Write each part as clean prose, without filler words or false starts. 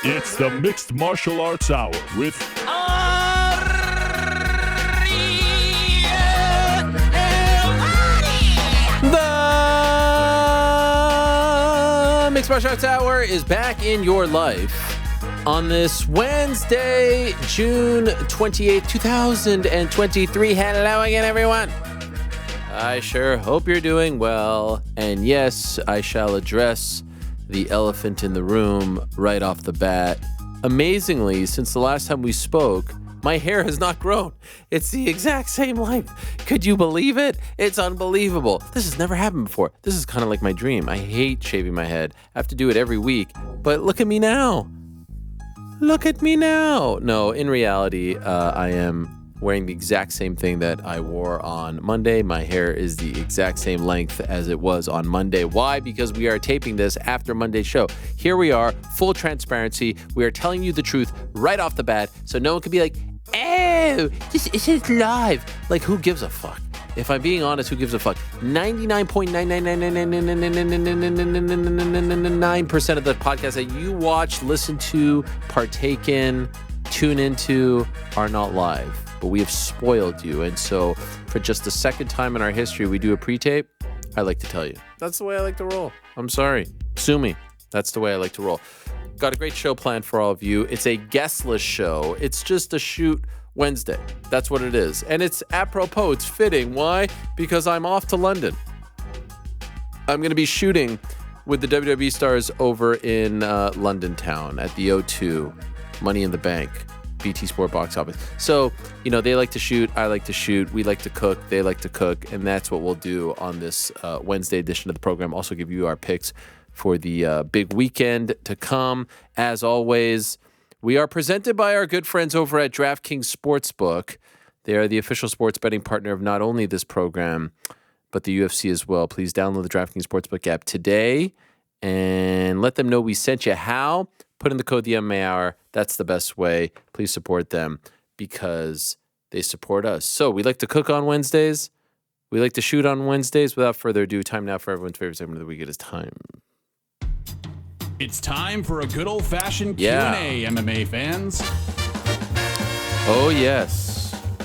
It's the Mixed Martial Arts Hour with Ariel Helwani. The Mixed Martial Arts Hour is back in your life on this Wednesday, June 28th, 2023. Hello again, everyone. I sure hope you're doing well. And yes, I shall address the elephant in the room right off the bat. Amazingly, since the last time we spoke, my hair has not grown. It's the exact same length. Could you believe it? It's unbelievable. This has never happened before. This is kind of like my dream. I hate shaving my head. I have to do it every week. But look at me now. Look at me now. No, in reality, I am wearing the exact same thing that I wore on Monday. My hair is the exact same length as it was on Monday. Why? Because we are taping this after Monday's show. Here we are, full transparency. We are telling you the truth right off the bat, so no one can be like, oh, this isn't live. Like, who gives a fuck? If I'm being honest, who gives a fuck? 99.9999999% of the podcasts that you watch, listen to, partake in, tune into are not live. But we have spoiled you. And so for just the second time in our history, we do a pre-tape. I like to tell you. That's the way I like to roll. I'm sorry. Sue me. That's the way I like to roll. Got a great show planned for all of you. It's a guestless show. It's just a shoot Wednesday. That's what it is. And it's apropos. It's fitting. Why? Because I'm off to London. I'm going to be shooting with the WWE stars over in London town at the O2. Money in the Bank. BT Sport box office. So, you know, they like to shoot, I like to shoot, we like to cook, they like to cook, and that's what we'll do on this Wednesday edition of the program. Also give you our picks for the big weekend to come. As always, we are presented by our good friends over at DraftKings Sportsbook. They are the official sports betting partner of not only this program, but the UFC as well. Please download the DraftKings Sportsbook app today and let them know we sent you. How? Put in the code the MMA Hour. That's the best way. Please support them because they support us. So we like to cook on Wednesdays. We like to shoot on Wednesdays. Without further ado, time now for everyone's favorite segment of the week. It is time. It's time for a good old-fashioned Q&A, MMA fans. Oh, yes.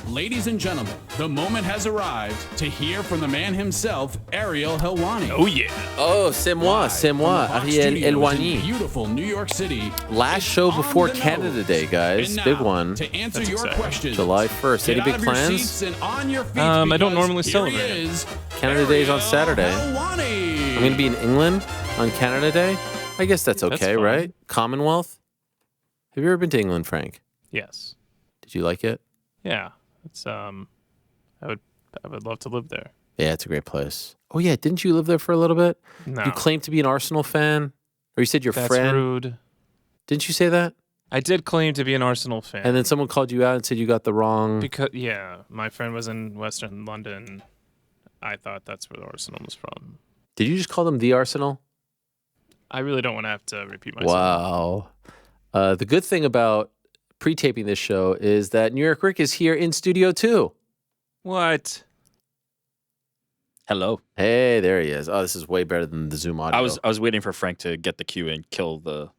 Ladies and gentlemen, the moment has arrived to hear from the man himself, Ariel Helwani. Oh yeah. Oh, c'est moi, Ariel Helwani. Beautiful New York City. Last show before Canada Day, guys. And big now, one. To answer That's your exciting. questions. July 1st. Any Get big out of your plans? seats and on your feet I don't because normally here celebrate he it. is, Canada Day is on Ariel Saturday. Helwani. I'm going to be in England on Canada Day. I guess that's okay, fine. right? Commonwealth. Have you ever been to England, Frank? Yes. Did you like it? Yeah. It's I would love to live there. Yeah, it's a great place. Oh, yeah. Didn't you live there for a little bit? No. You claimed to be an Arsenal fan? Or you said your That's friend? rude. Didn't you say that? I did claim to be an Arsenal fan. And then someone called you out and said you got the wrong... because my friend was in Western London. I thought that's where Arsenal was from. Did you just call them the Arsenal? I really don't want to have to repeat myself. Wow. The good thing about pre-taping this show is that New York Rick is here in studio too. What? Hello. Hey, there he is. Oh, this is way better than the Zoom audio. I was waiting for Frank to get the cue and kill the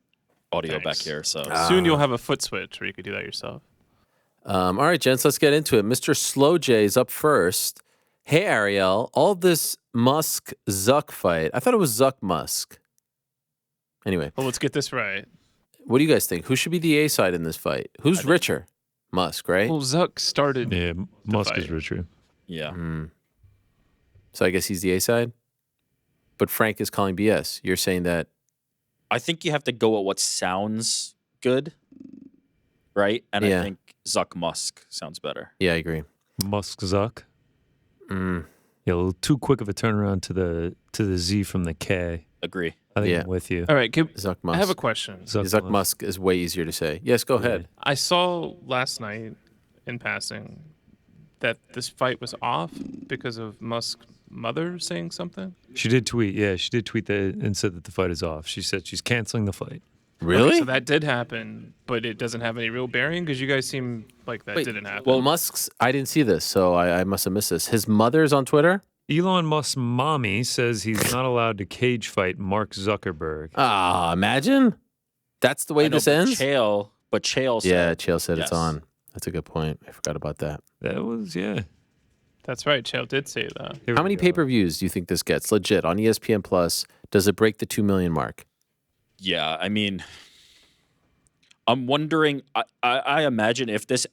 audio back Thanks. here. So Soon you'll have a foot switch where you could do that yourself. All right, gents, let's get into it. Mr. Slow J is up first. Hey, Ariel, all this Musk-Zuck fight. I thought it was Zuck-Musk. Anyway, Well, let's get this right. what do you guys think? Who should be the A side in this fight? Who's richer? Musk, right? Well, Zuck started. Yeah, Musk is fight. richer. yeah, So I guess he's the A side? But Frank is calling BS. You're saying that... I think you have to go at what sounds good, right? And Yeah. I think Zuck Musk sounds better. Yeah, I agree. Musk Zuck. Mm. Yeah, a little too quick of a turnaround to the Z from the K. Agree. I think Yeah. I'm with you. All right. Zuck Musk. I have a question. Zuck Musk is way easier to say. Yes, go ahead. I saw last night in passing that this fight was off because of Musk's mother saying something. She did tweet. Yeah, she did tweet that and said that the fight is off. She said she's canceling the fight. Really? Okay, so that did happen, but it doesn't have any real bearing because you guys seem like that Wait, didn't happen. Well, Musk's... I didn't see this, so I must have missed this. His mother's on Twitter? Elon Musk's mommy says he's not allowed to cage fight Mark Zuckerberg. Ah, imagine. That's the way I know, this ends? But Chael said, Yeah, Chael said it's yes. on. That's a good point. I forgot about that. That was, yeah. That's right. Chael did say that. Here How we many go. pay-per-views do you think this gets? Legit, on ESPN Plus, does it break the 2 million mark? Yeah, I mean, I'm wondering. I imagine if this,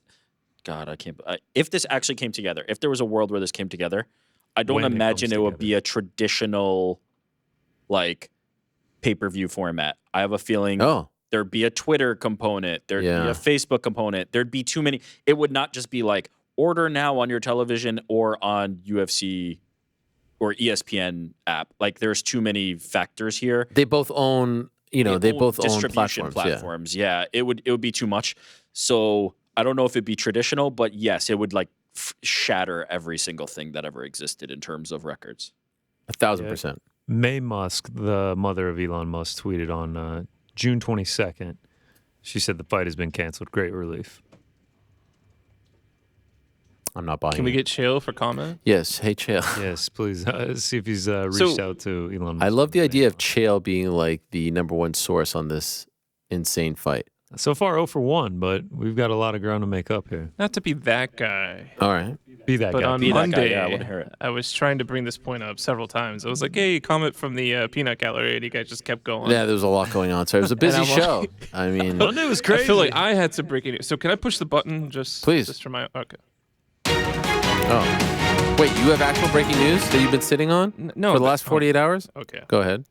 God, I can't. If this actually came together, if there was a world where this came together, I don't When it imagine comes it would together. be a traditional, like, pay-per-view format. I have a feeling Oh, there'd be a Twitter component, there'd be Yeah. a Facebook component, there'd be too many. It would not just be like order now on your television or on UFC or ESPN app. Like, there's too many factors here. they both own, they both own distribution platforms. Yeah, it would be too much. So I don't know if it'd be traditional, but yes, it would like shatter every single thing that ever existed in terms of records. 1,000%. May Musk, the mother of Elon Musk, tweeted on June 22nd. She said the fight has been canceled. Great relief. I'm not buying Can we it. get Chael for comment? Yes. Hey, Chael. Yes, please see if he's reached out to Elon Musk. I love the idea of Chael being like the number one source on this insane fight. So far 0 for 1, but we've got a lot of ground to make up here. Not to be that guy, All right. Be that but guy. on Be that guy, Monday, yeah, I wanna hear it. I was trying to bring this point up several times. I was like, "Hey, comment from the peanut gallery," and you guys just kept going. Yeah, there was a lot going on. So it was a busy I'm like- show. I mean, Monday was I crazy. feel like I had some breaking news. So can I push the button just Please. just for my okay? oh. Wait, you have actual breaking news that you've been sitting on No, for the last 48 hours? Okay. Go ahead.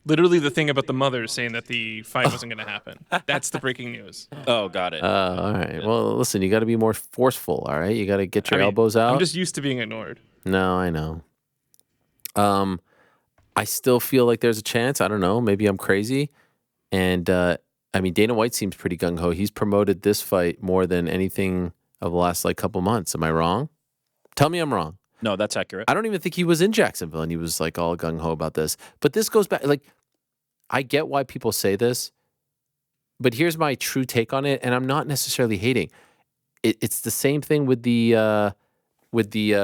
Literally the thing about the mother saying that the fight wasn't going to happen. That's the breaking news. Oh, got it. All right. Well, listen, you got to be more forceful, all right? You got to get your I mean, elbows out. I'm just used to being ignored. No, I know. I still feel like there's a chance. I don't know. Maybe I'm crazy. And I mean, Dana White seems pretty gung ho. He's promoted this fight more than anything of the last like couple months. Am I wrong? Tell me I'm wrong. No, that's accurate. I don't even think he was in Jacksonville and he was like all gung ho about this. But this goes back. Like, I get why people say this, but here's my true take on it, and I'm not necessarily hating. It's the same thing with the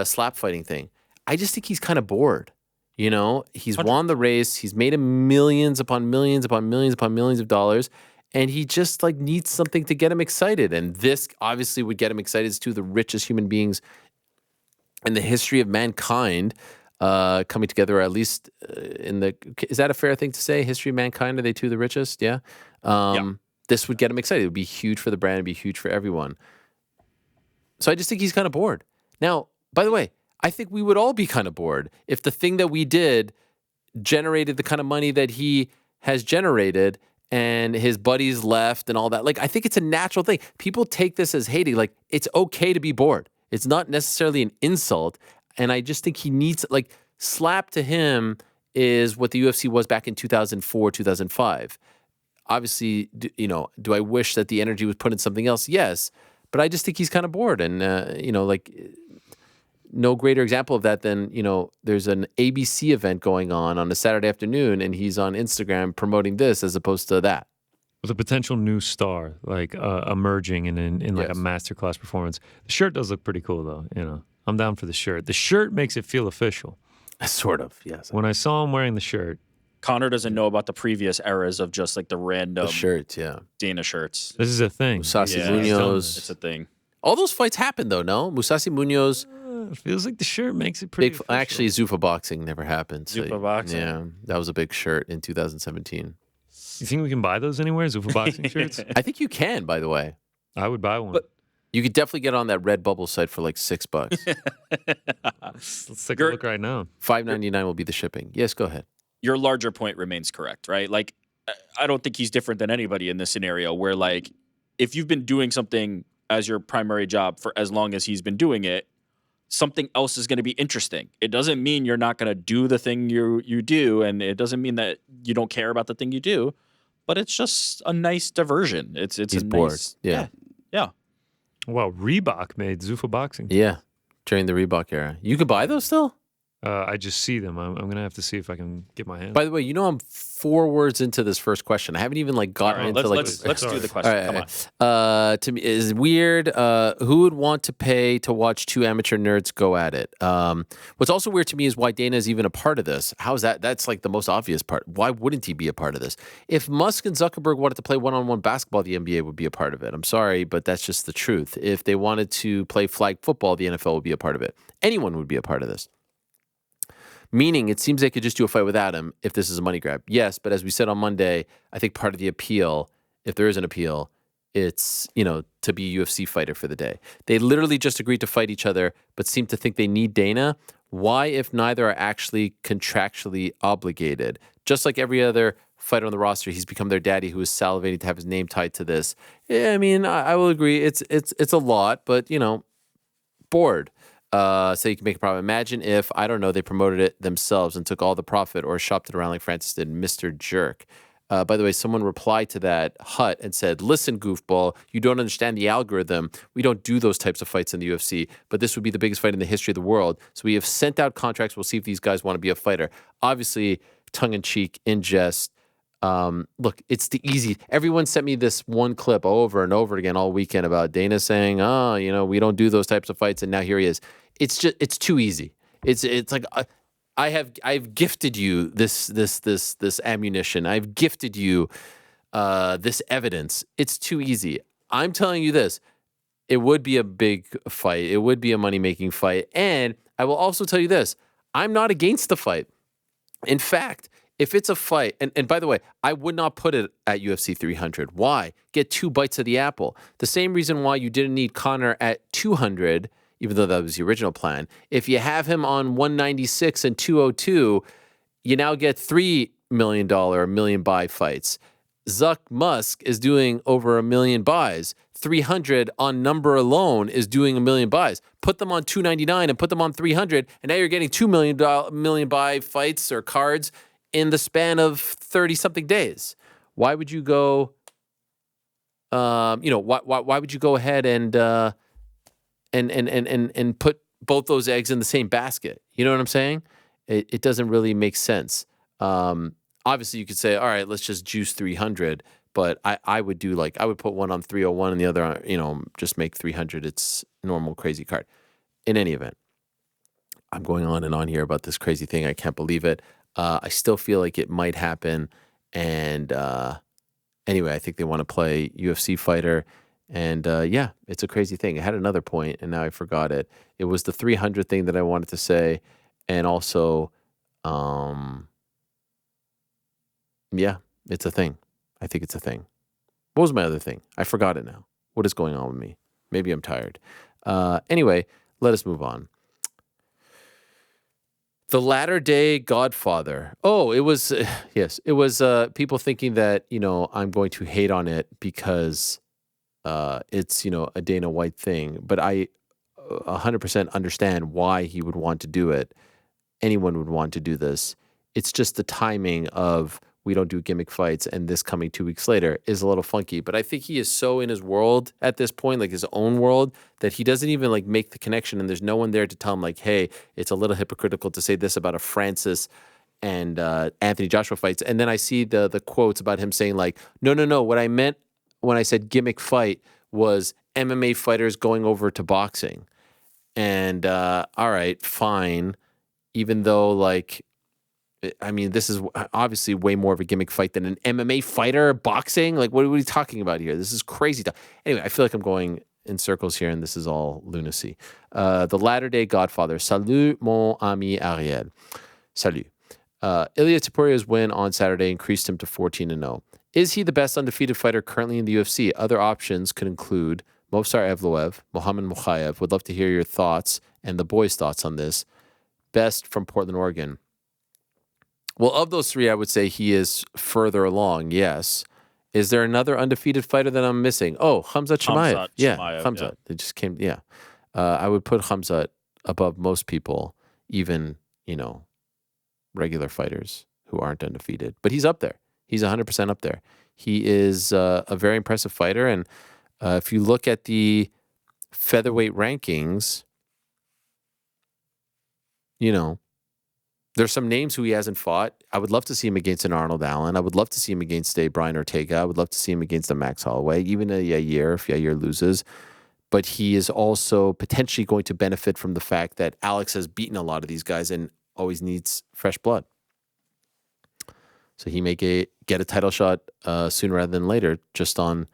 slap fighting thing. I just think he's kind of bored. You know, he's won the race. He's made him millions upon millions upon millions upon millions of dollars, and he just like needs something to get him excited. And this obviously would get him excited. It's two of the richest human beings in the history of mankind coming together, or at least is that a fair thing to say? History of mankind, are they two of the richest? Yeah. This would get him excited. It would be huge for the brand. It'd be huge for everyone. So I just think he's kind of bored. Now, by the way, I think we would all be kind of bored if the thing that we did generated the kind of money that he has generated and his buddies left and all that. Like, I think it's a natural thing. People take this as hating. Like, it's okay to be bored. It's not necessarily an insult. And I just think he needs, like, slap to him is what the UFC was back in 2004, 2005. Obviously, do I wish that the energy was put in something else? Yes. But I just think he's kind of bored. And, no greater example of that than, there's an ABC event going on a Saturday afternoon, and he's on Instagram promoting this as opposed to that. With a potential new star, like emerging in like a masterclass performance. The shirt does look pretty cool, though. I'm down for the shirt. The shirt makes it feel official. Sort of, yes. When I saw him wearing the shirt, Connor doesn't know about the previous eras of just like the random The shirts, yeah. Dana shirts. this is a thing. Musasi Yeah, Munoz. It's a thing. All those fights happened, though, no? Musasi Munoz. It feels like the shirt makes it pretty official. Actually, Zuffa boxing never happened. So, Zuffa boxing. Yeah, that was a big shirt in 2017. You think we can buy those anywhere, Zuffa boxing shirts? I think you can, by the way. I would buy one. But- You could definitely get on that Redbubble site for like $6. Let's take a look right now. $5.99 will be the shipping. Yes, go ahead. Your larger point remains correct, right? Like, I don't think he's different than anybody in this scenario where, like, if you've been doing something as your primary job for as long as he's been doing it, something else is going to be interesting. It doesn't mean you're not going to do the thing you do, and it doesn't mean that you don't care about the thing you do, but it's just a nice diversion. It's He's a bored. nice, Yeah. yeah. Wow, Reebok made Zuffa boxing. Yeah. During the Reebok era. You could buy those still? I just see them. I'm going to have to see if I can get my hands. By the way, I'm 4 words into this first question. I haven't even gotten into let's do the question. Come on. To me, is weird. Who would want to pay to watch 2 amateur nerds go at it? What's also weird to me is why Dana is even a part of this. How is that? That's like the most obvious part. Why wouldn't he be a part of this? If Musk and Zuckerberg wanted to play one-on-one basketball, the NBA would be a part of it. I'm sorry, but that's just the truth. If they wanted to play flag football, the NFL would be a part of it. Anyone would be a part of this. Meaning, it seems they could just do a fight without him if this is a money grab. Yes, but as we said on Monday, I think part of the appeal, if there is an appeal, it's, to be a UFC fighter for the day. They literally just agreed to fight each other, but seem to think they need Dana. Why, if neither are actually contractually obligated? Just like every other fighter on the roster, he's become their daddy who is salivating to have his name tied to this. Yeah, I mean, I will agree. It's a lot, but, bored. So you can make a profit. Imagine if, I don't know, they promoted it themselves and took all the profit or shopped it around like Francis did, Mr. Jerk. By the way, someone replied to that Hut and said, listen, goofball, you don't understand the algorithm. We don't do those types of fights in the UFC, but this would be the biggest fight in the history of the world. So we have sent out contracts. We'll see if these guys want to be a fighter. Obviously, tongue-in-cheek, in jest. Look, it's the easy. Everyone sent me this one clip over and over again all weekend about Dana saying, we don't do those types of fights. And now here he is. It's too easy. It's like I've gifted you this ammunition. I've gifted you this evidence. It's too easy. I'm telling you this. It would be a big fight. It would be a money-making fight. And I will also tell you this. I'm not against the fight. In fact, if it's a fight, and by the way, I would not put it at UFC 300. Why? Get 2 bites of the apple. The same reason why you didn't need Conor at 200, even though that was the original plan. If you have him on 196 and 202, you now get $3 million, $1 million buy fights. Musk is doing over 1 million buys. 300 on number alone is doing 1 million buys. Put them on 299 and put them on 300, and now you're getting $2 million buy fights or cards in the span of 30-something days. Why would you go? Why would you go ahead and put both those eggs in the same basket? You know what I'm saying? It doesn't really make sense. Obviously, you could say, all right, let's just juice 300. But I would do I would put one on 301 and the other on, just make 300. It's normal crazy card. In any event, I'm going on and on here about this crazy thing. I can't believe it. I still feel like it might happen. And anyway, I think they want to play UFC fighter. And yeah, it's a crazy thing. I had another point, and now I forgot it. It was the 300 thing that I wanted to say. And also, yeah, it's a thing. I think it's a thing. What was my other thing? I forgot it now. What is going on with me? Maybe I'm tired. Anyway, let us move on. The latter-day Godfather. Oh, it was, yes, it was people thinking that, I'm going to hate on it because it's, a Dana White thing. But I 100% understand why he would want to do it. Anyone would want to do this. It's just the timing of we don't do gimmick fights and this coming 2 weeks later is a little funky. But I think he is so in his world at this point, like his own world, that he doesn't even make the connection, and there's no one there to tell him hey, it's a little hypocritical to say this about a Francis and Anthony Joshua fights. And then I see the quotes about him saying no, what I meant when I said gimmick fight was MMA fighters going over to boxing. And all right, fine. Even though this is obviously way more of a gimmick fight than an MMA fighter boxing. What are we talking about here? This is crazy stuff. Anyway, I feel like I'm going in circles here, and this is all lunacy. The latter-day Godfather. Salut, mon ami Ariel. Salut. Ilia Topuria's win on Saturday increased him to 14-0. Is he the best undefeated fighter currently in the UFC? Other options could include Movsar Evloev, Mohamed Mokaev. Would love to hear your thoughts and the boys' thoughts on this. Best from Portland, Oregon. Well, of those 3, I would say he is further along, yes. Is there another undefeated fighter that I'm missing? Oh, Khamzat Chimaev. Yeah, Khamzat. Yeah. It just came, yeah. I would put Khamzat above most people, even, regular fighters who aren't undefeated. But he's up there. He's 100% up there. He is a very impressive fighter. And if you look at the featherweight rankings, There's some names who he hasn't fought. I would love to see him against an Arnold Allen. I would love to see him against a Brian Ortega. I would love to see him against a Max Holloway, even a Yair if Yair loses. But he is also potentially going to benefit from the fact that Alex has beaten a lot of these guys and always needs fresh blood. So he may get a title shot sooner rather than later, just on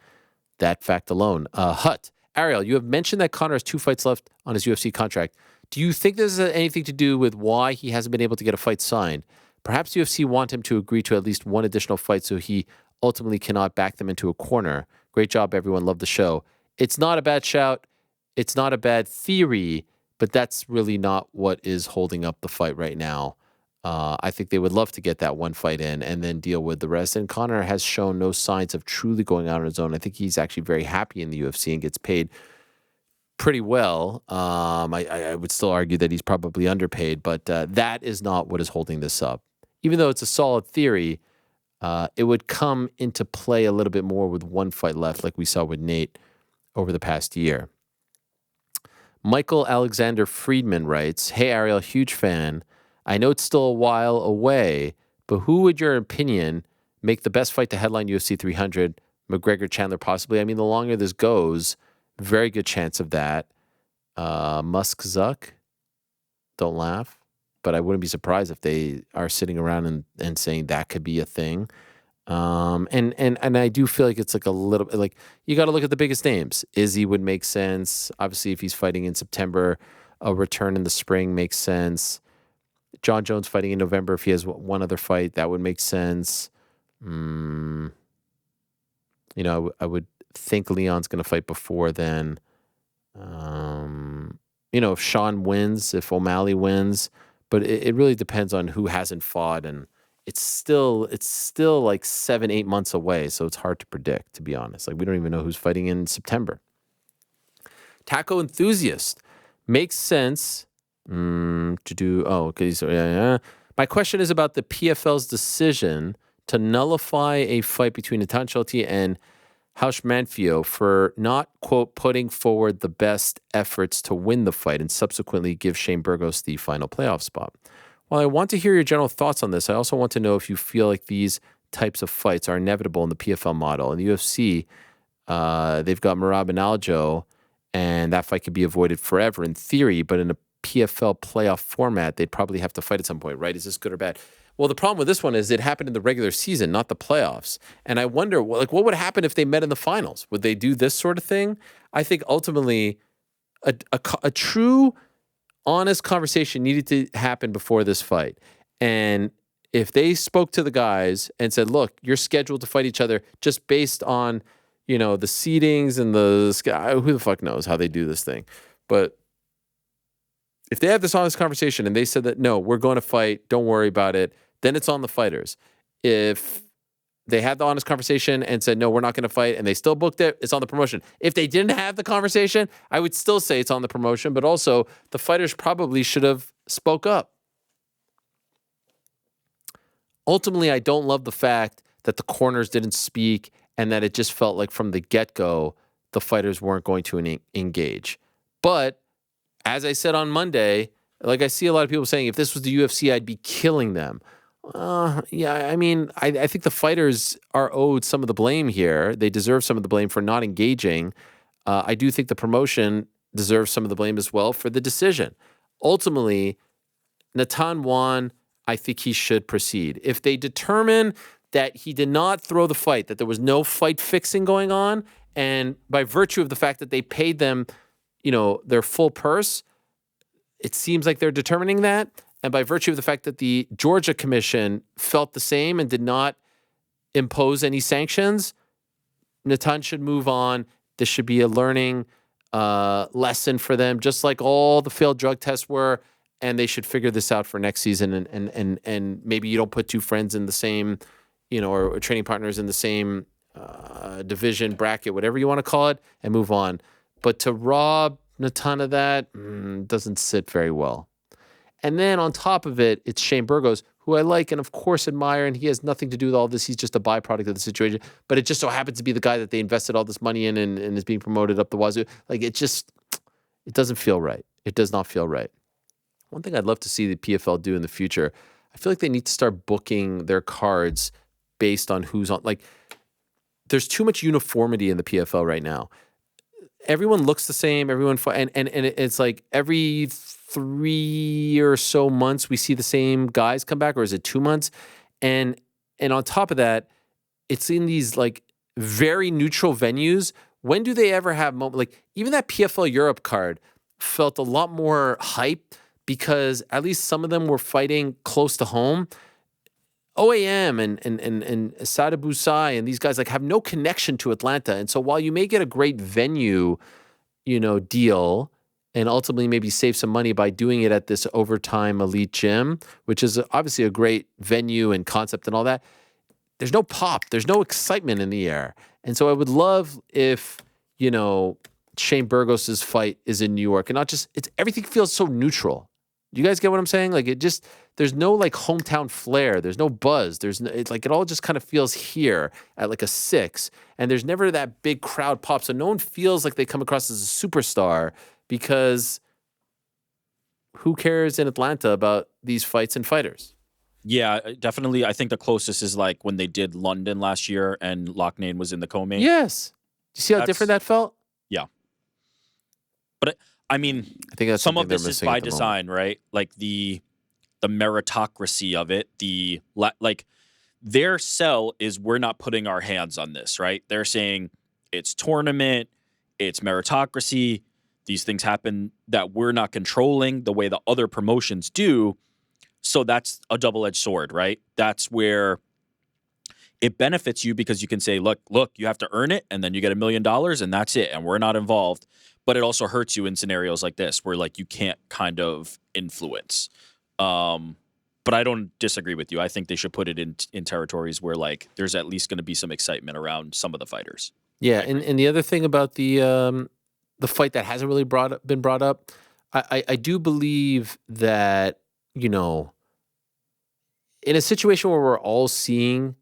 that fact alone. Hut, Ariel, you have mentioned that Conor has 2 fights left on his UFC contract. Do you think this has anything to do with why he hasn't been able to get a fight signed? Perhaps UFC want him to agree to at least one additional fight so he ultimately cannot back them into a corner. Great job, everyone. Love the show. It's not a bad shout. It's not a bad theory, but that's really not what is holding up the fight right now. I think they would love to get that one fight in and then deal with the rest. And Conor has shown no signs of truly going out on his own. I think he's actually very happy in the UFC and gets paid pretty well. I would still argue that he's probably underpaid, but that is not what is holding this up. Even though it's a solid theory, it would come into play a little bit more with one fight left, like we saw with Nate over the past year. Michael Alexander Friedman writes, "Hey Ariel, huge fan. I know it's still a while away, but who would your opinion make the best fight to headline UFC 300? McGregor, Chandler, possibly. I mean, the longer this goes, very good chance of that. Musk, Zuck, don't laugh, but I wouldn't be surprised if they are sitting around and saying that could be a thing. And I do feel like it's like a little bit like you got to look at the biggest names. Izzy would make sense. Obviously, if he's fighting in September, a return in the spring makes sense. John Jones fighting in November, if he has one other fight, that would make sense. You know, I would think Leon's going to fight before then. You know, if Sean wins, if O'Malley wins, but it really depends on who hasn't fought, and it's still like 7-8 months away, so it's hard to predict, to be honest. Like, we don't even know who's fighting in September. Taco Enthusiast makes sense. Okay. So yeah. My question is about the PFL's decision to nullify a fight between Natan Schulte and Manfio for not, quote, putting forward the best efforts to win the fight and subsequently give Shane Burgos the final playoff spot. While I want to hear your general thoughts on this, I also want to know if you feel like these types of fights are inevitable in the PFL model. In the UFC, they've got Merab and Aljo, and that fight could be avoided forever in theory, but in a PFL playoff format, they'd probably have to fight at some point, right? Is this good or bad? Well, the problem with this one is it happened in the regular season, not the playoffs. And I wonder, like, what would happen if they met in the finals? Would they do this sort of thing? I think ultimately a true, honest conversation needed to happen before this fight. And if they spoke to the guys and said, look, you're scheduled to fight each other just based on, you know, the seedings and who the fuck knows how they do this thing. But if they had this honest conversation and they said that, no, we're going to fight, don't worry about it, then it's on the fighters. If they had the honest conversation and said, no, we're not going to fight, and they still booked it, it's on the promotion. If they didn't have the conversation, I would still say it's on the promotion, but also the fighters probably should have spoke up. Ultimately, I don't love the fact that the corners didn't speak and that it just felt like from the get-go, the fighters weren't going to engage. But as I said on Monday, like I see a lot of people saying, if this was the UFC, I'd be killing them. Yeah, I mean, I think the fighters are owed some of the blame here. They deserve some of the blame for not engaging. I do think the promotion deserves some of the blame as well for the decision. Ultimately, Natan won. I think he should proceed. If they determine that he did not throw the fight, that there was no fight fixing going on, and by virtue of the fact that they paid them, you know, their full purse, it seems like they're determining that. And by virtue of the fact that the Georgia Commission felt the same and did not impose any sanctions, Natan should move on. This should be a learning lesson for them, just like all the failed drug tests were. And they should figure this out for next season. And maybe you don't put two friends in the same, you know, or training partners in the same division, bracket, whatever you want to call it, and move on. But to rob Natan of that doesn't sit very well. And then on top of it, it's Shane Burgos, who I like and of course admire, and he has nothing to do with all this. He's just a byproduct of the situation. But it just so happens to be the guy that they invested all this money in and is being promoted up the wazoo. Like, it doesn't feel right. It does not feel right. one thing I'd love to see the PFL do in the future, I feel like they need to start booking their cards based on who's on. Like, there's too much uniformity in the PFL right now. Everyone looks the same. Everyone and it's like every 3 or so months we see the same guys come back, or is it 2 months? And on top of that, it's in these like very neutral venues. When do they ever have like even that PFL Europe card felt a lot more hype because at least some of them were fighting close to home. OAM and Sada Busai and these guys like have no connection to Atlanta. And so while you may get a great venue, deal and ultimately maybe save some money by doing it at this overtime elite gym, which is obviously a great venue and concept and all that, there's no pop, there's no excitement in the air. And so I would love if, Shane Burgos's fight is in New York and not just, everything feels so neutral. You guys get what I'm saying? Like there's no like hometown flair. There's no buzz. It all just kind of feels here at like a 6. And there's never that big crowd pop. So no one feels like they come across as a superstar because who cares in Atlanta about these fights and fighters? Yeah, definitely. I think the closest is like when they did London last year and Loughnane was in the co-main. Yes. Do you see how different that felt? Yeah. But I think that's some of this is by design, right? Like the meritocracy of it, their sell is we're not putting our hands on this, right? They're saying it's tournament, it's meritocracy. These things happen that we're not controlling the way the other promotions do. So that's a double-edged sword, right? That's where it benefits you because you can say, look, you have to earn it, and then you get $1 million, and that's it, and we're not involved. But it also hurts you in scenarios like this where like you can't kind of influence. But I don't disagree with you. I think they should put it in territories where like there's at least going to be some excitement around some of the fighters. Yeah, and the other thing about the fight that hasn't really been brought up, I do believe that, in a situation where we're all seeing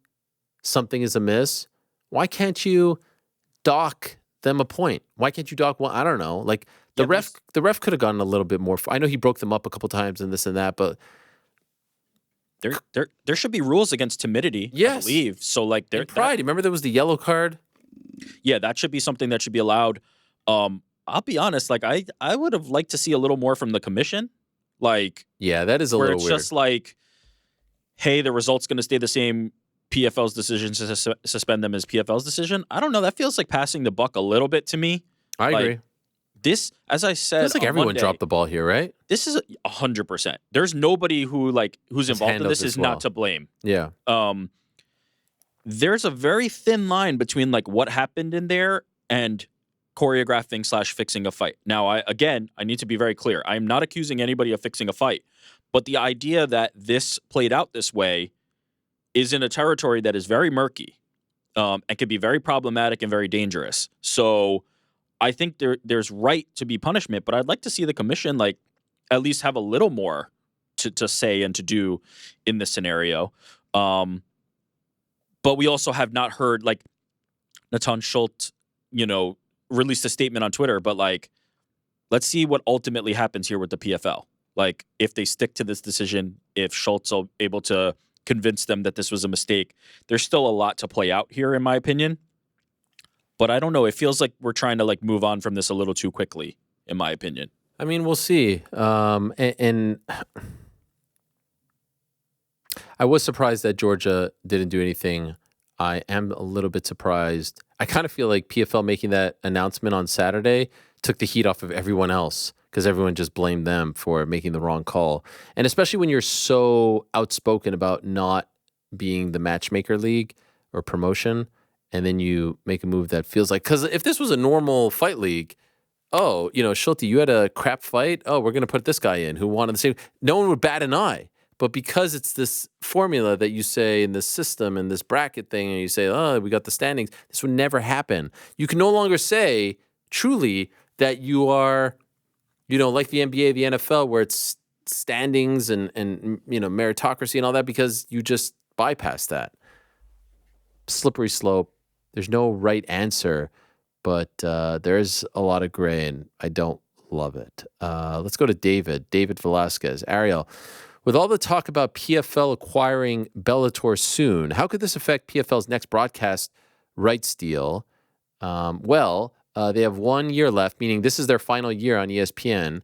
something is amiss, why can't you dock them a point? Why can't you dock one? I don't know. Like the ref could have gotten a little bit more. I know he broke them up a couple times and this and that, but there should be rules against timidity. Yes. I believe so. Like their pride. Remember there was the yellow card. Yeah, that should be something that should be allowed. I'll be honest. Like I would have liked to see a little more from the commission. Like that is a little weird. Where it's just like, hey, the result's going to stay the same. PFL's decision to suspend them as PFL's decision. I don't know. That feels like passing the buck a little bit to me. I agree. This, as I said, feels like everyone Monday, dropped the ball here, right? This is 100%. There's nobody who's involved in this is not to blame. Yeah. There's a very thin line between like what happened in there and choreographing / fixing a fight. Now, I need to be very clear. I'm not accusing anybody of fixing a fight, but the idea that this played out this way is in a territory that is very murky and can be very problematic and very dangerous. So I think there's right to be punishment, but I'd like to see the commission like at least have a little more to say and to do in this scenario. But we also have not heard like Natan Schulte, released a statement on Twitter, but like, let's see what ultimately happens here with the PFL. Like if they stick to this decision, if Schulte's able to convince them that this was a mistake. There's still a lot to play out here, in my opinion. But I don't know. It feels like we're trying to like move on from this a little too quickly, in my opinion. I mean, we'll see. And I was surprised that Georgia didn't do anything. I am a little bit surprised. I kind of feel like PFL making that announcement on Saturday took the heat off of everyone else because everyone just blamed them for making the wrong call. And especially when you're so outspoken about not being the matchmaker league or promotion, and then you make a move that feels like, because if this was a normal fight league, Schulte, you had a crap fight. Oh, we're going to put this guy in who wanted the same. No one would bat an eye. But because it's this formula that you say in this system and this bracket thing, and you say, oh, we got the standings, this would never happen. You can no longer say truly that you are, like the NBA, the NFL, where it's standings and meritocracy and all that, because you just bypass that. Slippery slope. There's no right answer, but there's a lot of gray, and I don't Love it. Let's go to David Velasquez. Ariel, with all the talk about PFL acquiring Bellator soon, how could this affect PFL's next broadcast rights deal? They have 1 year left, meaning this is their final year on ESPN.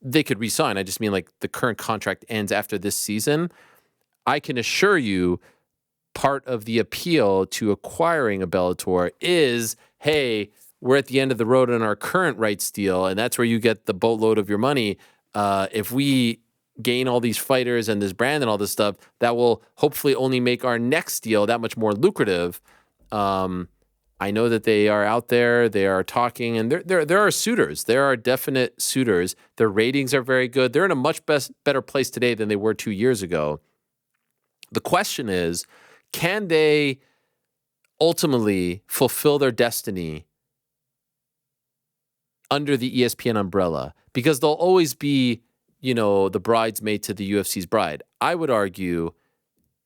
They could re-sign. I just mean like the current contract ends after this season. I can assure you part of the appeal to acquiring a Bellator is, hey, we're at the end of the road on our current rights deal, and that's where you get the boatload of your money. If we gain all these fighters and this brand and all this stuff, that will hopefully only make our next deal that much more lucrative. I know that they are out there, they are talking, and there are suitors. There are definite suitors. Their ratings are very good. They're in a much better place today than they were 2 years ago. The question is, can they ultimately fulfill their destiny under the ESPN umbrella? Because they'll always be, the bridesmaid to the UFC's bride. I would argue,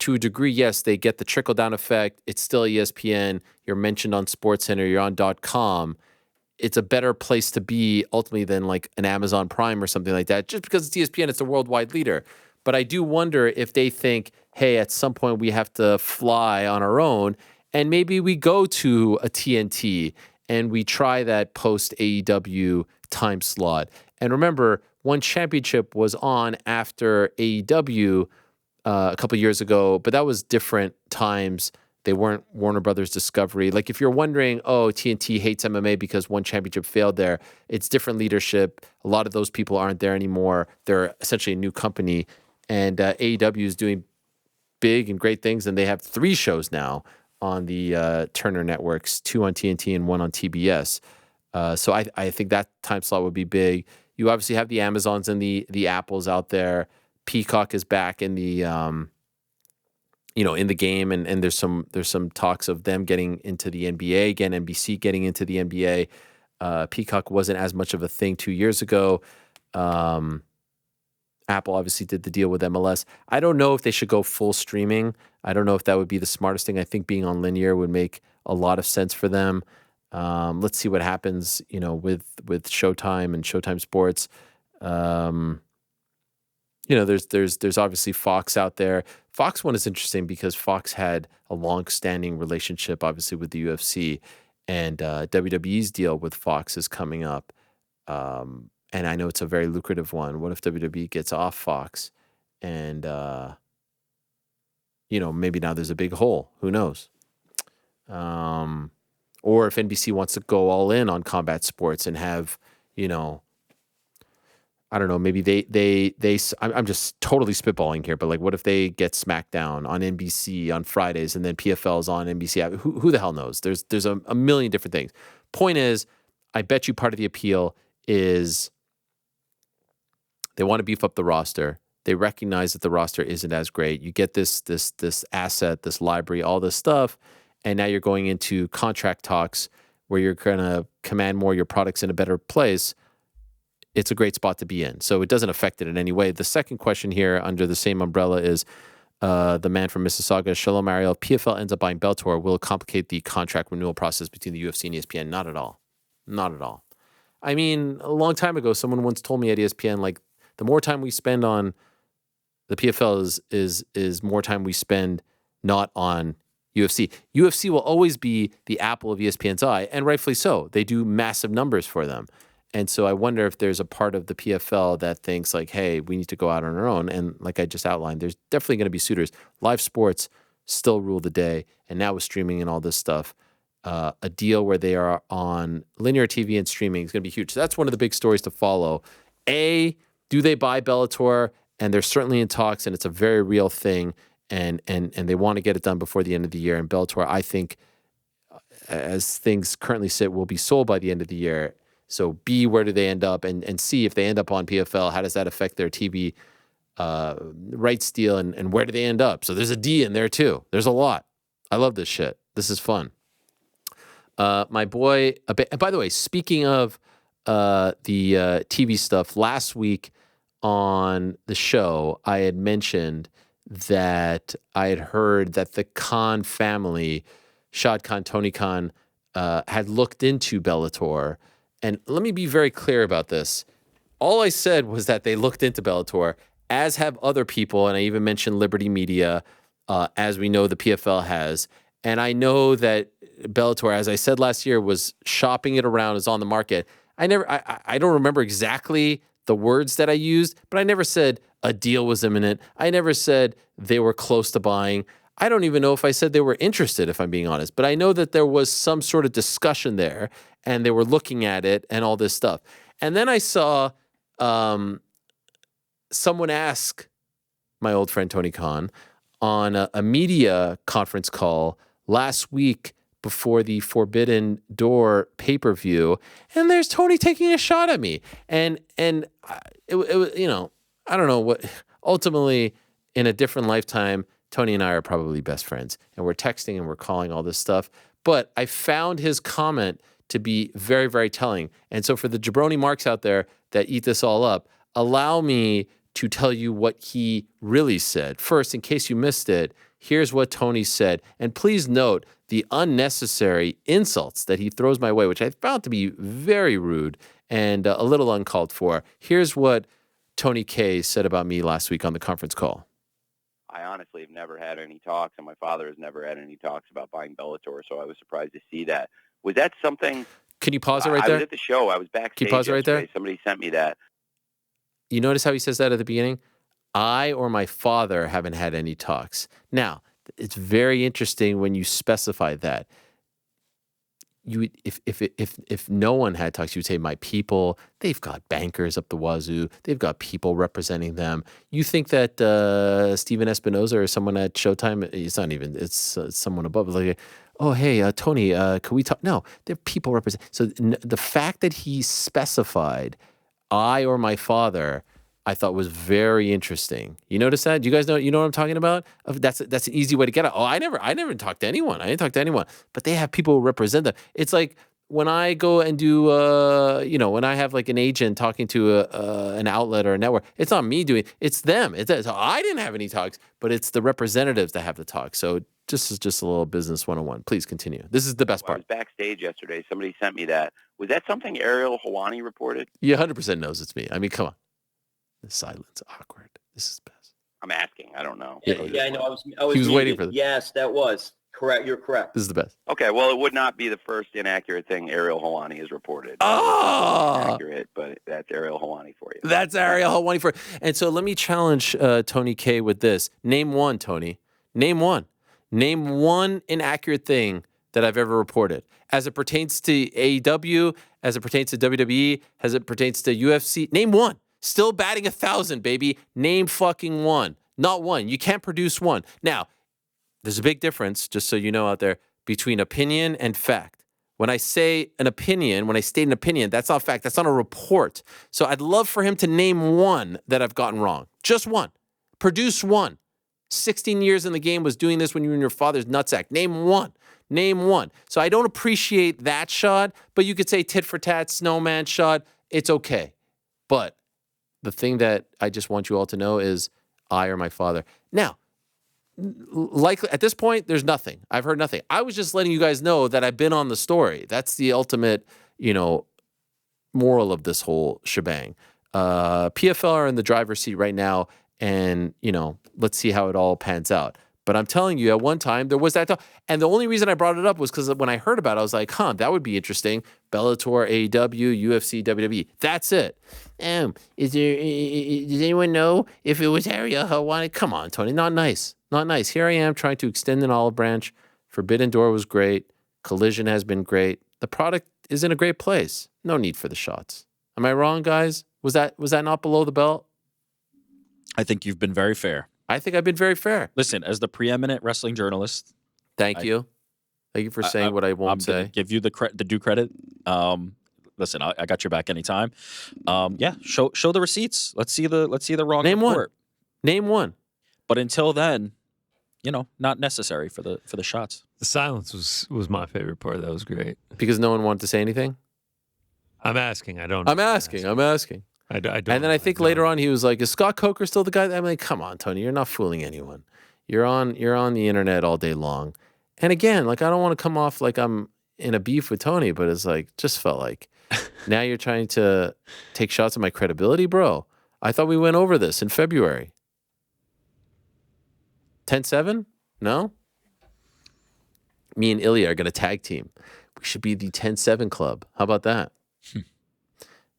to a degree, yes, they get the trickle-down effect. It's still ESPN. You're mentioned on SportsCenter. You're on .com. It's a better place to be ultimately than like an Amazon Prime or something like that. Just because it's ESPN, it's a worldwide leader. But I do wonder if they think, hey, at some point we have to fly on our own, and maybe we go to a TNT and we try that post AEW time slot. And remember, one championship was on after AEW a couple of years ago, but that was different times. They weren't Warner Brothers Discovery. Like if you're wondering, oh, TNT hates MMA because one championship failed there, it's different leadership. A lot of those people aren't there anymore. They're essentially a new company. And AEW is doing big and great things, and they have 3 shows now on the Turner networks, 2 on TNT and 1 on TBS. So I think that time slot would be big. You obviously have the Amazons and the Apples out there. Peacock is back in the in the game, and there's some talks of them getting into the NBA again, NBC getting into the NBA. Peacock wasn't as much of a thing 2 years ago. Apple obviously did the deal with MLS. I don't know if they should go full streaming. I don't know if that would be the smartest thing. I think being on linear would make a lot of sense for them. Let's see what happens, with Showtime and Showtime Sports. There's obviously Fox out there. Fox one is interesting because Fox had a long-standing relationship, obviously, with the UFC, and WWE's deal with Fox is coming up. And I know it's a very lucrative one. What if WWE gets off Fox and, maybe now there's a big hole? Who knows? Or if NBC wants to go all in on combat sports and have, I don't know, maybe I'm just totally spitballing here, but like, what if they get SmackDown on NBC on Fridays and then PFL's on NBC? Who the hell knows? There's a million different things. Point is, I bet you part of the appeal is they want to beef up the roster. They recognize that the roster isn't as great. You get this asset, this library, all this stuff, and now you're going into contract talks where you're going to command more, your products in a better place. It's a great spot to be in. So it doesn't affect it in any way. The second question here under the same umbrella is the man from Mississauga, Shalom Ariel. If PFL ends up buying Bellator, will it complicate the contract renewal process between the UFC and ESPN? Not at all. Not at all. I mean, a long time ago, someone once told me at ESPN, like, the more time we spend on the PFL is more time we spend not on UFC. UFC will always be the apple of ESPN's eye, and rightfully so. They do massive numbers for them. And so I wonder if there's a part of the PFL that thinks like, hey, we need to go out on our own. And like I just outlined, there's definitely going to be suitors. Live sports still rule the day. And now with streaming and all this stuff, a deal where they are on linear TV and streaming is going to be huge. So that's one of the big stories to follow. Do they buy Bellator? And they're certainly in talks, and it's a very real thing. And they want to get it done before the end of the year. And Bellator, I think, as things currently sit, will be sold by the end of the year. So B, where do they end up? And C, if they end up on PFL, how does that affect their TV rights deal? And where do they end up? So there's a D in there too. There's a lot. I love this shit. This is fun. My boy, by the way, speaking of the TV stuff, last week on the show, I had mentioned that I had heard that the Khan family, Shad Khan, Tony Khan, had looked into Bellator. And let me be very clear about this. All I said was that they looked into Bellator, as have other people, and I even mentioned Liberty Media, as we know the PFL has. And I know that Bellator, as I said last year, was shopping it around, is on the market. I don't remember exactly the words that I used, but I never said a deal was imminent. I never said they were close to buying. I don't even know if I said they were interested, if I'm being honest. But I know that there was some sort of discussion there, and they were looking at it and all this stuff. And then I saw someone ask my old friend Tony Khan on a media conference call last week before the Forbidden Door pay-per-view, and there's Tony taking a shot at me. And it was, you know, I don't know what, ultimately in a different lifetime, Tony and I are probably best friends, and we're texting and we're calling all this stuff. But I found his comment to be very, very telling. And so for the jabroni marks out there that eat this all up, allow me to tell you what he really said. First, in case you missed it, here's what Tony said. And please note the unnecessary insults that he throws my way, which I found to be very rude and a little uncalled for. Here's what Tony K said about me last week on the conference call. I honestly have never had any talks, and my father has never had any talks about buying Bellator, so I was surprised to see that. Was that something... Can you pause it right there? I was at the show. I was backstage. Can you pause it right there? Somebody sent me that. You notice how he says that at the beginning? I or my father haven't had any talks. Now, it's very interesting when you specify that. You, if no one had talks, you would say my people. They've got bankers up the wazoo. They've got people representing them. You think that Steven Espinoza or someone at Showtime? It's not even. It's someone above. Like, oh hey, Tony, can we talk? No, they're people represent. So the fact that he specified I or my father, I thought was very interesting. You notice that? Do you guys know? You know what I'm talking about? That's an easy way to get it. Oh, I never talked to anyone. I didn't talk to anyone. But they have people who represent them. It's like when I go and do, when I have like an agent talking to an outlet or a network. It's not me doing. It's them. So I didn't have any talks, but it's the representatives that have the talk. So this is just a little business 101. Please continue. This is the best part. I was backstage yesterday. Somebody sent me that. Was that something Ariel Helwani reported? You 100% knows it's me. I mean, come on. The silence, awkward. This is best. I'm asking. I don't know. Yeah, I know. I was he was muted. waiting for this. Yes, that was correct. You're correct. This is the best. Okay, well, it would not be the first inaccurate thing Ariel Helwani has reported. Inaccurate, but that's Ariel Helwani for you. That's Ariel Helwani for you. And so let me challenge Tony K with this. Name one, Tony. Name one. Name one inaccurate thing that I've ever reported. As it pertains to AEW, as it pertains to WWE, as it pertains to UFC. Name one. Still batting 1,000, baby. Name fucking one. Not one. You can't produce one. Now, there's a big difference, just so you know out there, between opinion and fact. When I say an opinion, when I state an opinion, that's not fact. That's not a report. So I'd love for him to name one that I've gotten wrong. Just one. Produce one. 16 years in the game, was doing this when you were in your father's nutsack. Name one. Name one. So I don't appreciate that shot, but you could say tit for tat, snowman shot. It's okay. But the thing that I just want you all to know is I or my father. Now, likely at this point, there's nothing. I've heard nothing. I was just letting you guys know that I've been on the story. That's the ultimate, moral of this whole shebang. PFL are in the driver's seat right now, and, let's see how it all pans out. But I'm telling you, at one time, there was that talk. And the only reason I brought it up was because when I heard about it, I was like, that would be interesting. Bellator, AEW, UFC, WWE. That's it. Does anyone know if it was Ariel Helwani? Come on, Tony. Not nice. Not nice. Here I am trying to extend an olive branch. Forbidden Door was great. Collision has been great. The product is in a great place. No need for the shots. Am I wrong, guys? Was that not below the belt? I think you've been very fair. I think I've been very fair. Listen, as the preeminent wrestling journalist, Thank you. Thank you for saying what I won't say. Give you the due credit. Listen, I got your back anytime. Show the receipts. Let's see the wrong Name report. One. Name one. But until then, not necessary for the shots. The silence was my favorite part. That was great. Because no one wanted to say anything? I'm asking. I don't. I'm asking. I don't. And then I think later on he was like, "Is Scott Coker still the guy?" I'm like, "Come on, Tony, you're not fooling anyone. You're on the internet all day long." And again, like I don't want to come off like I'm in a beef with Tony, but it's like, just felt like, now you're trying to take shots at my credibility, bro. I thought we went over this in February. 10-7? No? Me and Ilya are going to tag team. We should be the 10-7 club. How about that?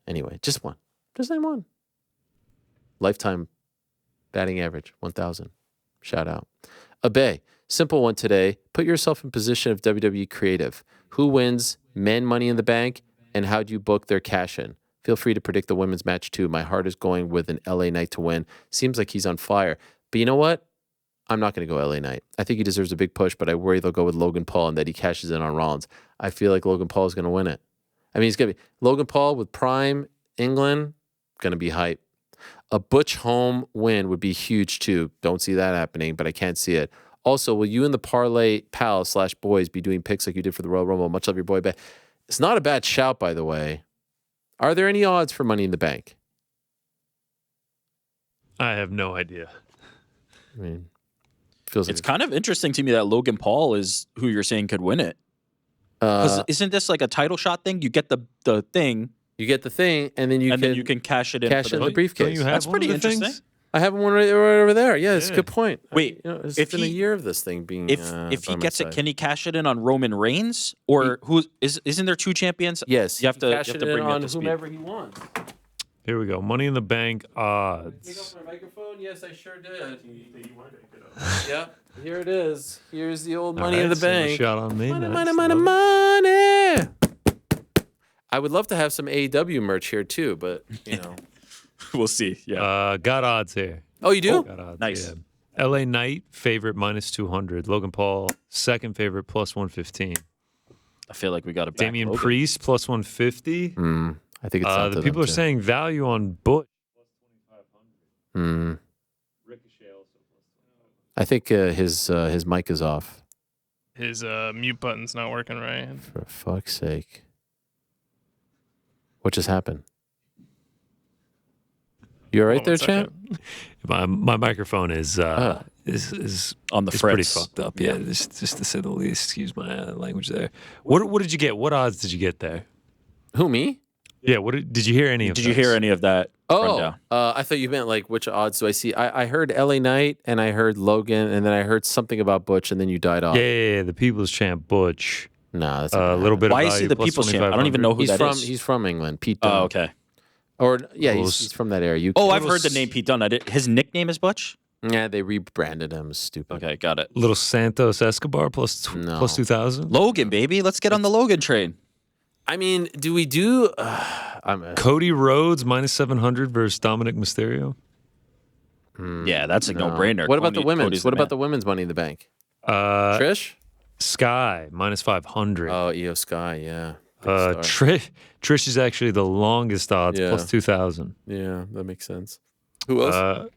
Anyway, just one. Just name one. Lifetime batting average, 1,000. Shout out. Abe, simple one today. Put yourself in position of WWE creative. Who wins men Money in the Bank, and how do you book their cash in? Feel free to predict the women's match too. My heart is going with an LA Knight to win. Seems like he's on fire. But you know what? I'm not going to go LA Knight. I think he deserves a big push, but I worry they'll go with Logan Paul and that he cashes in on Rollins. I feel like Logan Paul is going to win it. I mean, he's going to be Logan Paul with Prime England, going to be hype. A Butch home win would be huge too. Don't see that happening, but I can't see it. Also, will you and the Parlay pals / boys be doing picks like you did for the Royal Rumble? Much love, your boy. It's not a bad shout, by the way. Are there any odds for Money in the Bank? I have no idea. I mean, feels like It's kind of interesting to me that Logan Paul is who you're saying could win it. Because isn't this like a title shot thing? You get the thing, you get the thing, and then you can cash it in. cash for in the the briefcase. Don't you have That's one of pretty the interesting. things? I have one right over there. Yeah, it's a good point. Wait, it's if been a he- year of this thing being. If by he my gets it, side. can he cash it in on Roman Reigns or isn't there two champions? Yes, you have he to cash it in bring me up on to speed. whomever he wants. Here we go. Money in the Bank Take odds. off my microphone. Yes, I sure did. Yeah, here it is. Here's the old Money in the Bank. Shot on me. Money, Nice. money, money, Love it. money. I would love to have some AEW merch here too, but you know. We'll see. Yeah. Got odds here. Oh, you do? Got odds. Nice. Yeah. LA Knight favorite -200. Logan Paul second favorite +115. I feel like we got to back Damian Logan. Priest +150. I think it's up The to people them, are too. saying value on Butch. I think his mic is off. His mute button's not working right. For fuck's sake. What just happened? You all right Hold there, on a champ? second. My microphone is on the it's pretty fritz. fucked up. Yeah, just to say the least. Excuse my language there. What did you get? What odds did you get there? Who, me? Yeah. Did you hear any of? Did you hear any of that? rundown? I thought you meant like which odds do I see? I heard LA Knight and I heard Logan and then I heard something about Butch and then you died off. Yeah, the People's Champ Butch. Nah, that's A little bit. Why of is he value, the plus People's Champ? I don't even know who he's that from. is. He's from England. Pete Dunne. Oh, okay. Or yeah, Little he's from that area. Oh, I've heard the name Pete Dunne. His nickname is Butch? Yeah, they rebranded him. Stupid. Okay, got it. Little Santos Escobar plus No. plus 2,000. Logan, baby. Let's get on the Logan train. I mean, do we do? Cody Rhodes -700 versus Dominic Mysterio. Yeah, that's a no-brainer. What about the Cody's women's? What man. about the women's Money in the Bank? Trish? Sky -500. Oh, Io Sky. Yeah. Big star. Trish is actually the longest odds Yeah. plus 2,000. Yeah, that makes sense. Who else?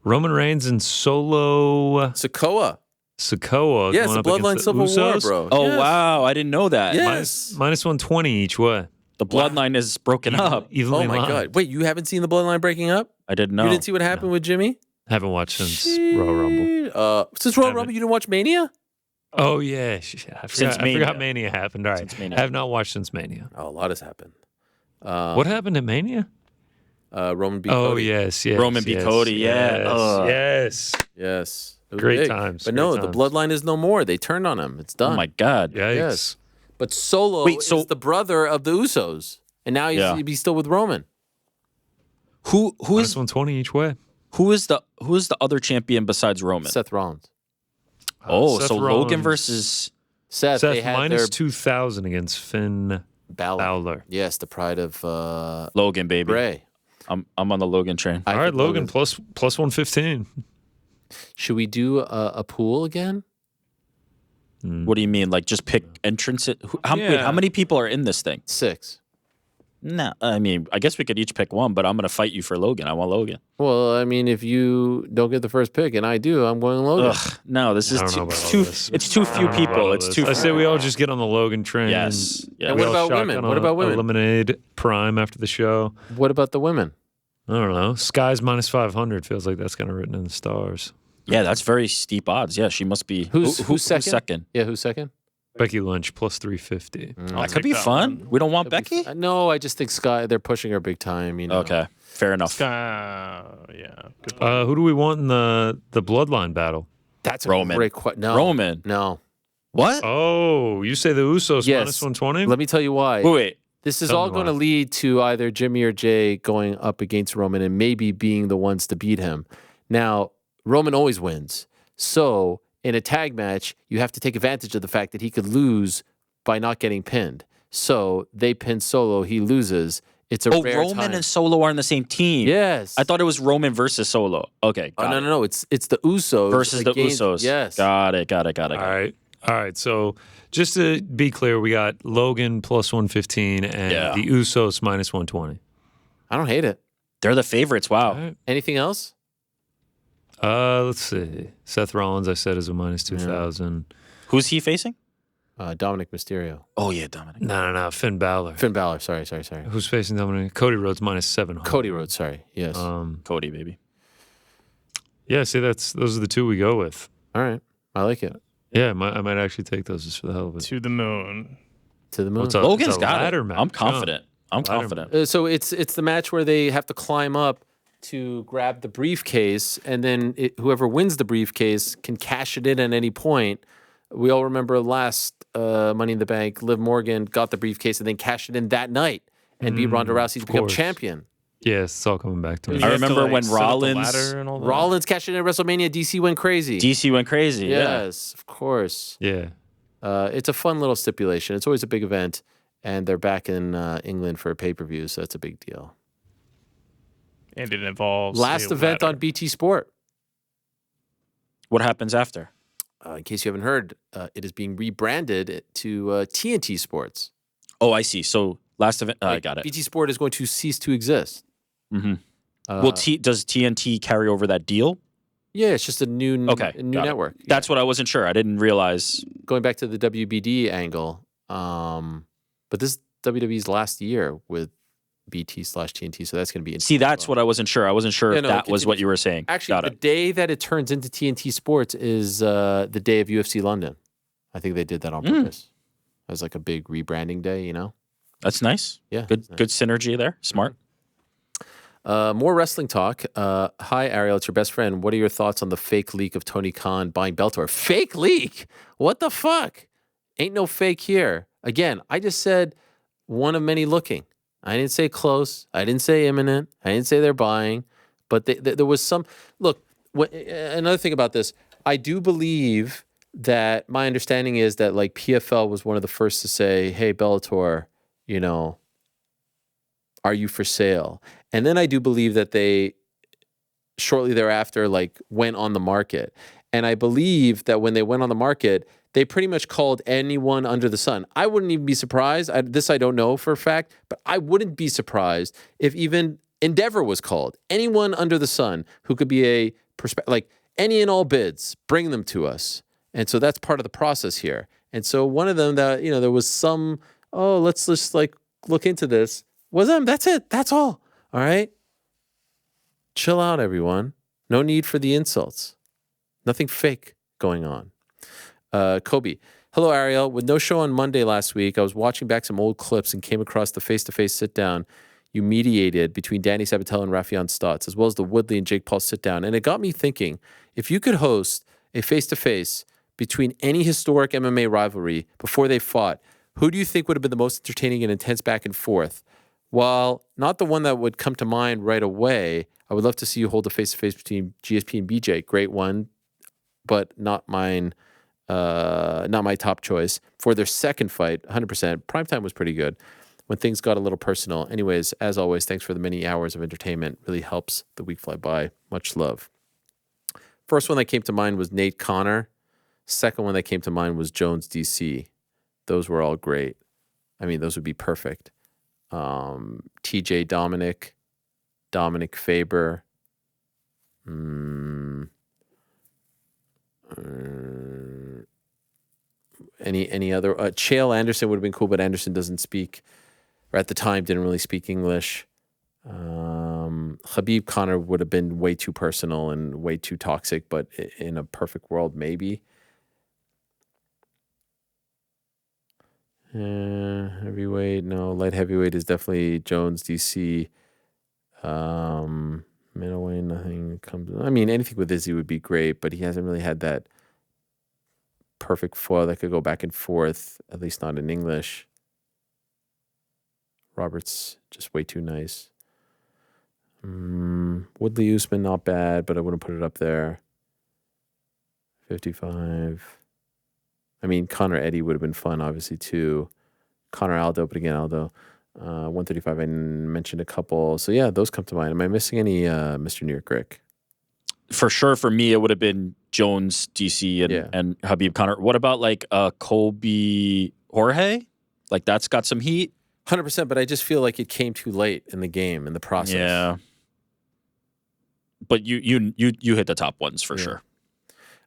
Roman Reigns and Solo Sikoa. Sikoa. Yeah, it's going the up against Bloodline the Civil War, Usos. bro. Oh, Yes. wow. I didn't know that. Yes. -120 each way. The bloodline is broken up. Evenly Oh my lined. God! Wait, you haven't seen the Bloodline breaking up? I didn't know. You didn't see what happened with Jimmy? Haven't watched since Royal Rumble. Since Royal Haven't. Rumble, you didn't watch Mania? Oh yeah, I Since forgot Mania. Mania happened. All right, Since Mania. I have not watched since Mania. Oh, a lot has happened. What happened at Mania? Roman B. Oh Cody. yes, Roman B. yes, Cody, yeah. yes, Ugh. yes. Yes. It was Great big. times, But great no, the times. Bloodline is no more. They turned on him. It's done. Oh, my God. Yikes. Yes. But Solo Wait, so- is the brother of the Usos. And now he's still with Roman. Who is -120 each way. who is the other champion besides Roman? Seth Rollins. Seth so Logan Rollins. versus Seth, Seth they had minus their 2,000 against Finn Balor. Yes, the pride of Logan, baby. Bray. I'm on the Logan train. I All right, think Logan Logan's- plus 115. Should we do a pool again? What do you mean? Like just pick entrance? Wait, Yeah. how many people are in this thing? 6. No, I mean, I guess we could each pick one, but I'm going to fight you for Logan. I want Logan. Well, I mean, if you don't get the first pick and I do, I'm going Logan. Ugh, no, this is I don't know too, about it's all too, this. it's too few people. It's too I say we all just get on the Logan train. Yes. Yeah. And We what all about women? shotgun What about women? A lemonade prime after the show. What about the women? I don't know. Sky's -500 feels like that's kind of written in the stars. Yeah, that's very steep odds. Yeah, she must be. Who's who's second? second? Yeah, who's second? Becky Lynch plus 350. That could be fun. We don't want Becky? No, I just think Sky, they're pushing her big time. You know. Okay, fair enough. Yeah. Good point. Who do we want in the bloodline battle? That's a Roman. great question. No. Roman. No. What? Oh, you say the Usos Yes. minus 120? Let me tell you why. Wait. This is Tell all me going to why. lead to either Jimmy or Jay going up against Roman and maybe being the ones to beat him. Now, Roman always wins. So, in a tag match, you have to take advantage of the fact that he could lose by not getting pinned. So, they pin Solo, he loses. It's a rare Roman time. and Solo are on the same team. Yes. I thought it was Roman versus Solo. Okay, got it. No. It's the Usos Versus the against- Usos. Yes. Got it. All right. So just to be clear, we got Logan plus 115 and the Usos minus 120. I don't hate it. They're the favorites. Wow. All right. Anything else? Let's see. Seth Rollins, I said, is a minus 2,000. Who's he facing? Dominic Mysterio. Oh, yeah, Dominic. No. Finn Balor. Finn Balor. Sorry. Who's facing Dominic? Cody Rhodes minus 700. Cody Rhodes. Sorry. Yes. Cody, baby. Yeah, see, those are the two we go with. All right. I like it. Yeah, I might actually take those just for the hell of it. To the moon. To the moon. What's up? Logan's It's a got it. ladder match, I'm confident. So it's the match where they have to climb up to grab the briefcase, and then whoever wins the briefcase can cash it in at any point. We all remember last Money in the Bank, Liv Morgan got the briefcase and then cashed it in that night and beat Ronda Rousey to become course. champion. Yes, it's all coming back to me. I remember when Rollins Rollins cashed it in at WrestleMania. DC went crazy. DC went crazy. Yes, of course. Yeah. It's a fun little stipulation. It's always a big event, and they're back in England for a pay-per-view, so that's a big deal. And it involves Last a event ladder. on BT Sport. What happens after? In case you haven't heard, it is being rebranded to TNT Sports. Oh, I see. So last event, I got it. BT Sport is going to cease to exist. Mm-hmm. Does TNT carry over that deal? Yeah, it's just a new got it. network. That's what I wasn't sure. I didn't realize. Going back to the WBD angle, but this is WWE's last year with BT/TNT, so that's going to be interesting. See, that's what I wasn't sure. I wasn't sure if that was what you were saying. Actually, Got the it. day that it turns into TNT Sports is the day of UFC London. I think they did that on purpose. As like a big rebranding day, you know? That's nice. Yeah. Good synergy there. Smart. More wrestling talk. Hi, Ariel. It's your best friend. What are your thoughts on the fake leak of Tony Khan buying Bellator? Fake leak? What the fuck? Ain't no fake here. Again, I just said one of many looking. I didn't say close. I didn't say imminent. I didn't say they're buying. But there was some... Look, another thing about this, I do believe that my understanding is that like PFL was one of the first to say, hey, Bellator, you know, are you for sale? And then I do believe that they shortly thereafter like went on the market. And I believe that when they went on the market, they pretty much called anyone under the sun. I wouldn't even be surprised. This I don't know for a fact, but I wouldn't be surprised if even Endeavor was called. Anyone under the sun who could be a like any and all bids, bring them to us. And so that's part of the process here. And so one of them that, you know, there was some, let's just like look into this. Was them. That's it. That's all. All right. Chill out, everyone. No need for the insults. Nothing fake going on. Kobe. Hello, Ariel. With no show on Monday last week, I was watching back some old clips and came across the face-to-face sit-down you mediated between Danny Sabatello and Rafion Stotts, as well as the Woodley and Jake Paul sit-down. And it got me thinking, if you could host a face-to-face between any historic MMA rivalry before they fought, who do you think would have been the most entertaining and intense back and forth? While not the one that would come to mind right away, I would love to see you hold a face-to-face between GSP and BJ. Great one, but not mine. Not my top choice. For their second fight, 100%. Primetime was pretty good when things got a little personal. Anyways, as always, thanks for the many hours of entertainment. Really helps the week fly by. Much love. First one that came to mind was Nate Connor. Second one that came to mind was Jones DC. Those were all great. I mean, those would be perfect. TJ Dominic Faber. Any other? Chael Anderson would have been cool, but Anderson doesn't speak, or at the time didn't really speak English. Khabib Conor would have been way too personal and way too toxic, but in a perfect world, maybe. Heavyweight, no. Light heavyweight is definitely Jones, DC. Middleweight, nothing comes. I mean, anything with Izzy would be great, but he hasn't really had that perfect foil that could go back and forth, at least not in English. Robert's just way too nice. Woodley Usman, not bad, but I wouldn't put it up there. 55. I mean, Connor Eddie would have been fun, obviously, too. Connor Aldo, but again, Aldo. 135, I mentioned a couple. So, yeah, those come to mind. Am I missing any, Mr. New York Rick? For sure, for me, it would have been Jones, DC, and Habib Connor. What about, like, Colby Jorge? Like, that's got some heat. 100%, but I just feel like it came too late in the game, in the process. Yeah. But you hit the top ones for sure.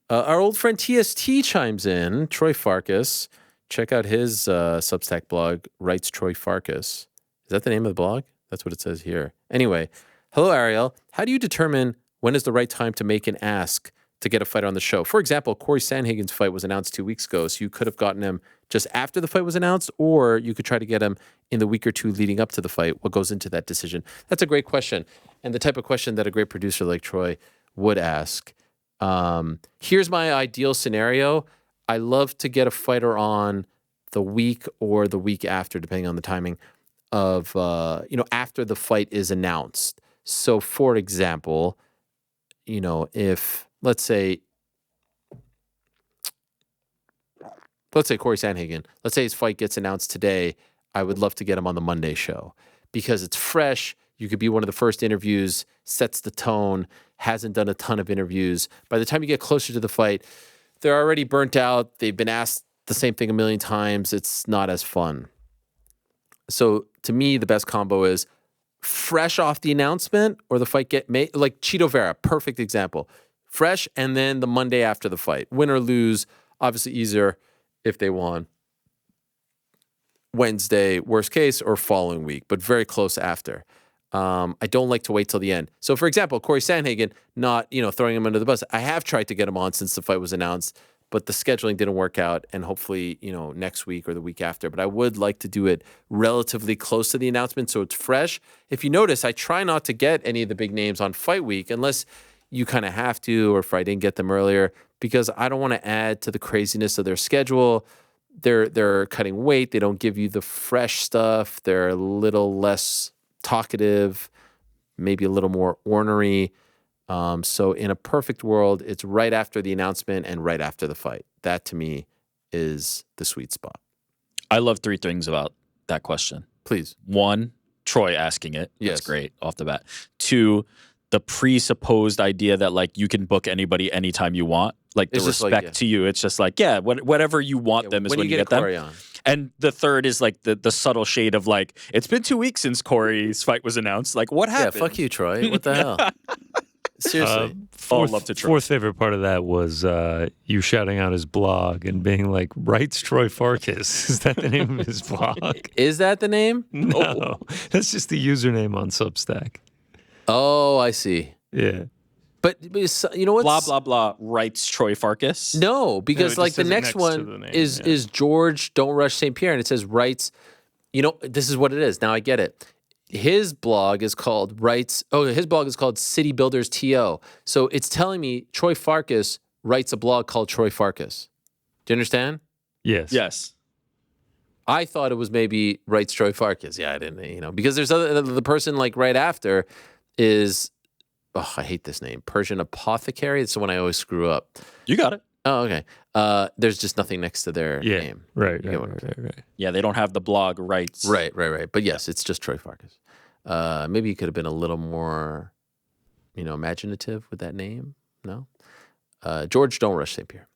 Our old friend TST chimes in. Troy Farkas. Check out his Substack blog, Writes Troy Farkas. Is that the name of the blog? That's what it says here. Anyway, hello, Ariel. How do you determine when is the right time to make an ask to get a fighter on the show? For example, Corey Sandhagen's fight was announced 2 weeks ago, so you could have gotten him just after the fight was announced, or you could try to get him in the week or two leading up to the fight. What goes into that decision? That's a great question, and the type of question that a great producer like Troy would ask. Here's my ideal scenario. I love to get a fighter on the week or the week after, depending on the timing of, after the fight is announced. So, for example, if, let's say Corey Sandhagen, let's say his fight gets announced today, I would love to get him on the Monday show because it's fresh. You could be one of the first interviews, sets the tone, hasn't done a ton of interviews. By the time you get closer to the fight, they're already burnt out. They've been asked the same thing a million times. It's not as fun. So to me, the best combo is fresh off the announcement or the fight get made, like Chito Vera, perfect example. Fresh and then the Monday after the fight. Win or lose, obviously easier if they won. Wednesday, worst case, or following week, but very close after. I don't like to wait till the end. So, for example, Corey Sandhagen, not throwing him under the bus. I have tried to get him on since the fight was announced, but the scheduling didn't work out, and hopefully, next week or the week after. But I would like to do it relatively close to the announcement so it's fresh. If you notice, I try not to get any of the big names on fight week unless you kind of have to, or if I didn't get them earlier, because I don't want to add to the craziness of their schedule. They're cutting weight. They don't give you the fresh stuff. They're a little less talkative, maybe a little more ornery. So in a perfect world, it's right after the announcement and right after the fight. That to me is the sweet spot. I love three things about that question. Please. One, Troy asking it. Yes. That's great off the bat. Two, the presupposed idea that like you can book anybody anytime you want. Like the respect to you. It's just like, whatever you want them is when you get them. Corey on. And the third is like the subtle shade of like, it's been 2 weeks since Corey's fight was announced. Like, what happened? Yeah, fuck you, Troy. What the hell? Seriously. Fourth favorite part of that was you shouting out his blog and being like, Writes Troy Farkas. Is that the name of his blog? Is that the name? No. That's just the username on Substack. Oh, I see. Yeah. But you know what? Blah, blah, blah, Writes Troy Farkas. No, because No, it like just the says it next next to one the name, is George Don't Rush St. Pierre, and it says Writes. This is what it is. Now I get it. His blog is called his blog is called City Builders TO. So it's telling me Troy Farkas writes a blog called Troy Farkas. Do you understand? Yes. Yes. I thought it was maybe Writes Troy Farkas. Yeah, I didn't, because there's the person like right after is, I hate this name, Persian Apothecary. It's the one I always screw up. You got it. Oh, okay. There's just nothing next to their name. Right. Yeah, they don't have the blog rights. Right. But yes, it's just Troy Farkas. Maybe you could have been a little more, imaginative with that name. No? George Don't Rush St. Pierre.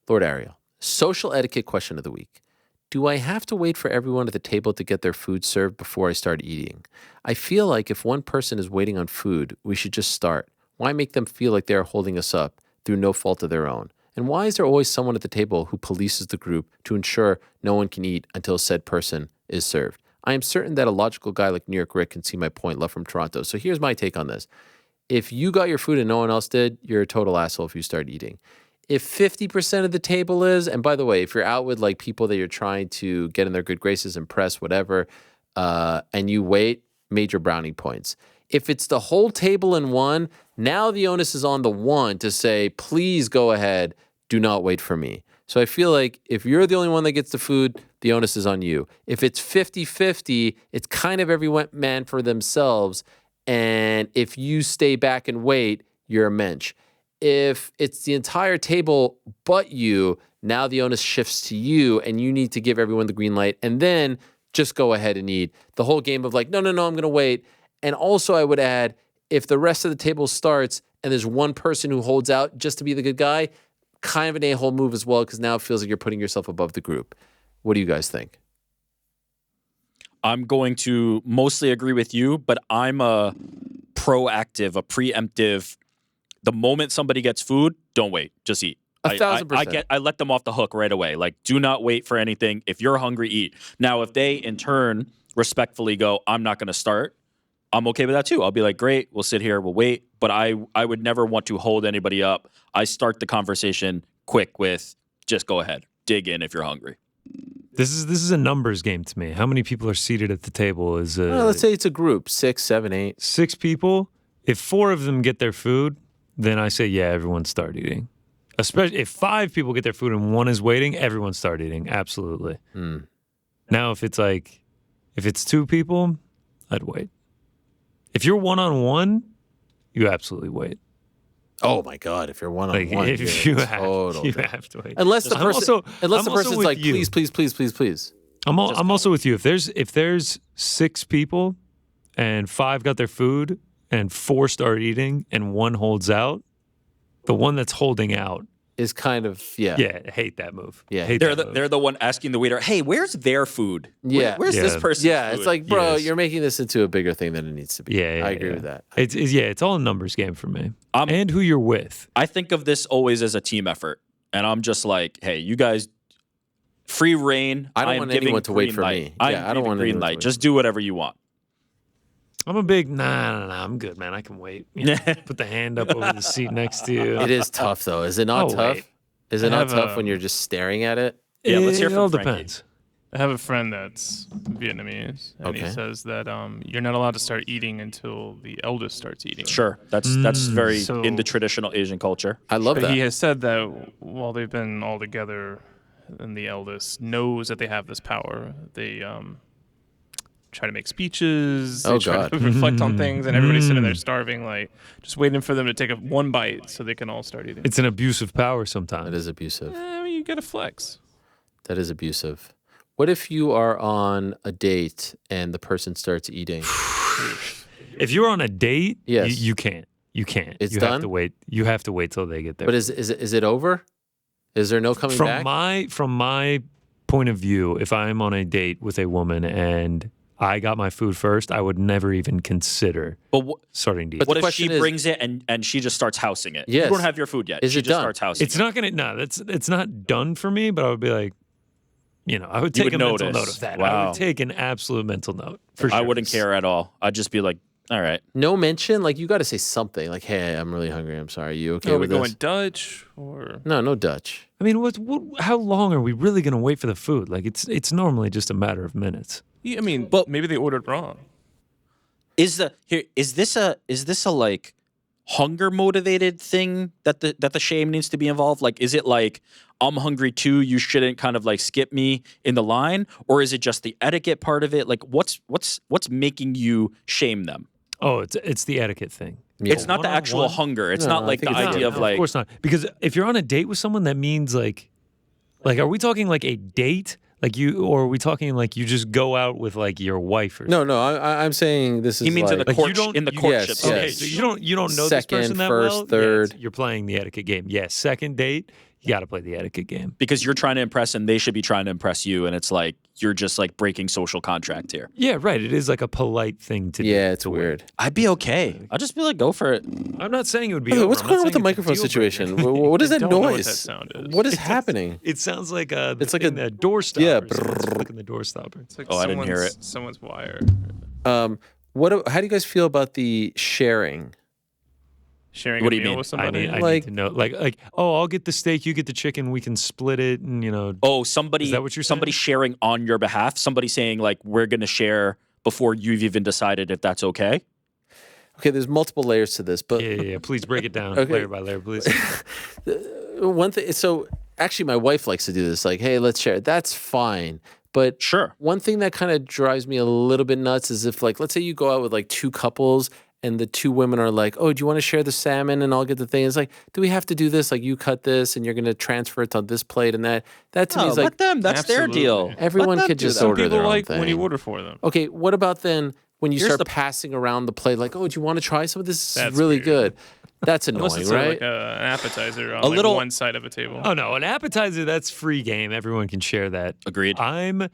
Lord Ariel. Social etiquette question of the week. Do I have to wait for everyone at the table to get their food served before I start eating? I feel like if one person is waiting on food, we should just start. Why make them feel like they are holding us up through no fault of their own? And why is there always someone at the table who polices the group to ensure no one can eat until said person is served? I am certain that a logical guy like New York Rick can see my point. Love from Toronto. So here's my take on this. If you got your food and no one else did, you're a total asshole if you start eating. If 50% of the table is, and by the way, if you're out with like people that you're trying to get in their good graces, impress, whatever, and you wait, major brownie points. If it's the whole table in one, now the onus is on the one to say, please go ahead, do not wait for me. So I feel like if you're the only one that gets the food, the onus is on you. If it's 50-50, it's kind of every man for themselves. And if you stay back and wait, you're a mensch. If it's the entire table but you, now the onus shifts to you and you need to give everyone the green light and then just go ahead and eat. The whole game of like, no, I'm going to wait. And also I would add, if the rest of the table starts and there's one person who holds out just to be the good guy, kind of an a-hole move as well, because now it feels like you're putting yourself above the group. What do you guys think? I'm going to mostly agree with you, but I'm a proactive, a preemptive. The moment somebody gets food, don't wait. Just eat. 1,000%. I let them off the hook right away. Like, do not wait for anything. If you're hungry, eat. Now, if they in turn respectfully go, I'm not going to start, I'm okay with that too. I'll be like, great, we'll sit here, we'll wait. But I would never want to hold anybody up. I start the conversation quick with, just go ahead, dig in if you're hungry. This is a numbers game to me. How many people are seated at the table? Let's say it's a group, 6, 7, 8. 6 people. If 4 of them get their food, then I say, yeah, everyone start eating. Especially if 5 people get their food and 1 is waiting, everyone start eating. Absolutely. Now, if it's 2 people, I'd wait. If you're one-on-one, you absolutely wait. Oh my God! If you're one-on-one, Like, if you have to wait. Unless the person's like, you. please. I'm also with you. If there's 6 people and 5 got their food and 4 start eating and 1 holds out, the one that's holding out is kind of I hate that move. Yeah, They're the one asking the waiter, hey, where's their food? Yeah. Where's this person's food? It's like, bro, you're making this into a bigger thing than it needs to be. I agree with that. It's all a numbers game for me. And who you're with. I think of this always as a team effort. And I'm just like, hey, you guys, free reign. I don't want anyone to wait for me. I don't want green light. Just do whatever you want. I'm a big, nah, I'm good, man. I can wait. Put the hand up over the seat next to you. It is tough, though. Is it not tough? Wait. Is it not tough when you're just staring at it? Yeah, let's hear it from all Frankie. depends. I have a friend that's Vietnamese, and he says that you're not allowed to start eating until the eldest starts eating. Sure, that's very in the traditional Asian culture. I love But that. he has said that while they've been all together, and the eldest knows that they have this power, they try to make speeches, they try to reflect on things, and everybody's sitting there starving, like just waiting for them to take one bite so they can all start eating. It's an abuse of power sometimes. It is abusive. I mean, you gotta flex. That is abusive. What if you are on a date and the person starts eating? If you're on a date, yes. you can't. You can't. It's you done? have to wait. You have to wait till they get there. But is it over? Is there no coming back? From my point of view, if I'm on a date with a woman and I got my food first, I would never even consider starting to eat. What if she brings it and she just starts housing it? Yes. You don't have your food yet. Is she it just done? starts housing It's not gonna. No, it's not done for me. But I would be like, I would take a mental note of that. Wow. I would take an absolute mental note for sure. I wouldn't care at all. I'd just be like, all right. No mention? Like, you got to say something. Like, hey, I'm really hungry. I'm sorry. You okay Are we with going this? Dutch or No Dutch. I mean, how long are we really gonna wait for the food? Like, it's normally just a matter of minutes. Yeah, I mean, but maybe they ordered wrong. Is this a like hunger motivated thing that the shame needs to be involved? Like, is it like, I'm hungry too, you shouldn't kind of like skip me in the line? Or is it just the etiquette part of it? Like, what's making you shame them? Oh, it's the etiquette thing. Yeah. It's not the actual One-on-one? hunger. It's No, not I like think the it's idea not. of No, like, of course not. Because if you're on a date with someone, that means like are we talking like a date? Like or are we talking like you just go out with like your wife or something? No. I'm saying this is he means like, in the courtship. In the courtship Yes, stage. Okay, so you don't know this Second, person that first, well. third. You're playing the etiquette game. Yes, second date, you got to play the etiquette game. Because you're trying to impress and they should be trying to impress you, and it's like you're just like breaking social contract here. Yeah, right. It is like a polite thing to do. Yeah, it's weird. I'd be okay. I'd just be like, go for it. I'm not saying it would be. Hey, over. what's I'm going not on with the saying it's a microphone deal breaker. situation? What is that don't know what noise? that sound is. What is happening? It sounds like It's like a door stopper. yeah, Someone's flicking the door stopper. It's like Oh, I didn't hear it. Someone's wire. How do you guys feel about the sharing? Sharing What a do you meal mean? with I somebody. need to know, like, oh, I'll get the steak, you get the chicken, we can split it, and Oh, somebody. Is that what you're somebody saying? sharing on your behalf. Somebody saying like, we're going to share before you've even decided if that's okay. Okay, there's multiple layers to this, but yeah. Please break it down Okay. layer by layer, please. one thing. So actually, my wife likes to do this. Like, hey, let's share. That's fine. But Sure. one thing that kind of drives me a little bit nuts is if, like, let's say you go out with like two couples and the two women are like, oh, do you want to share the salmon and I'll get the thing? It's like, do we have to do this? Like, you cut this and you're going to transfer it on this plate and that. That to me Oh, is like, let them. That's their Absolutely. deal. everyone Let them could do just that. order People their own like thing. when you order for them. Okay, what about then when you Here's start the- passing around the plate like, oh, do you want to try some of this? This is That's really weird. good. That's Unless annoying, it's right? like an appetizer on A like little- one side of a table. Oh no, an appetizer, that's free game. Everyone can share that. Agreed. I'm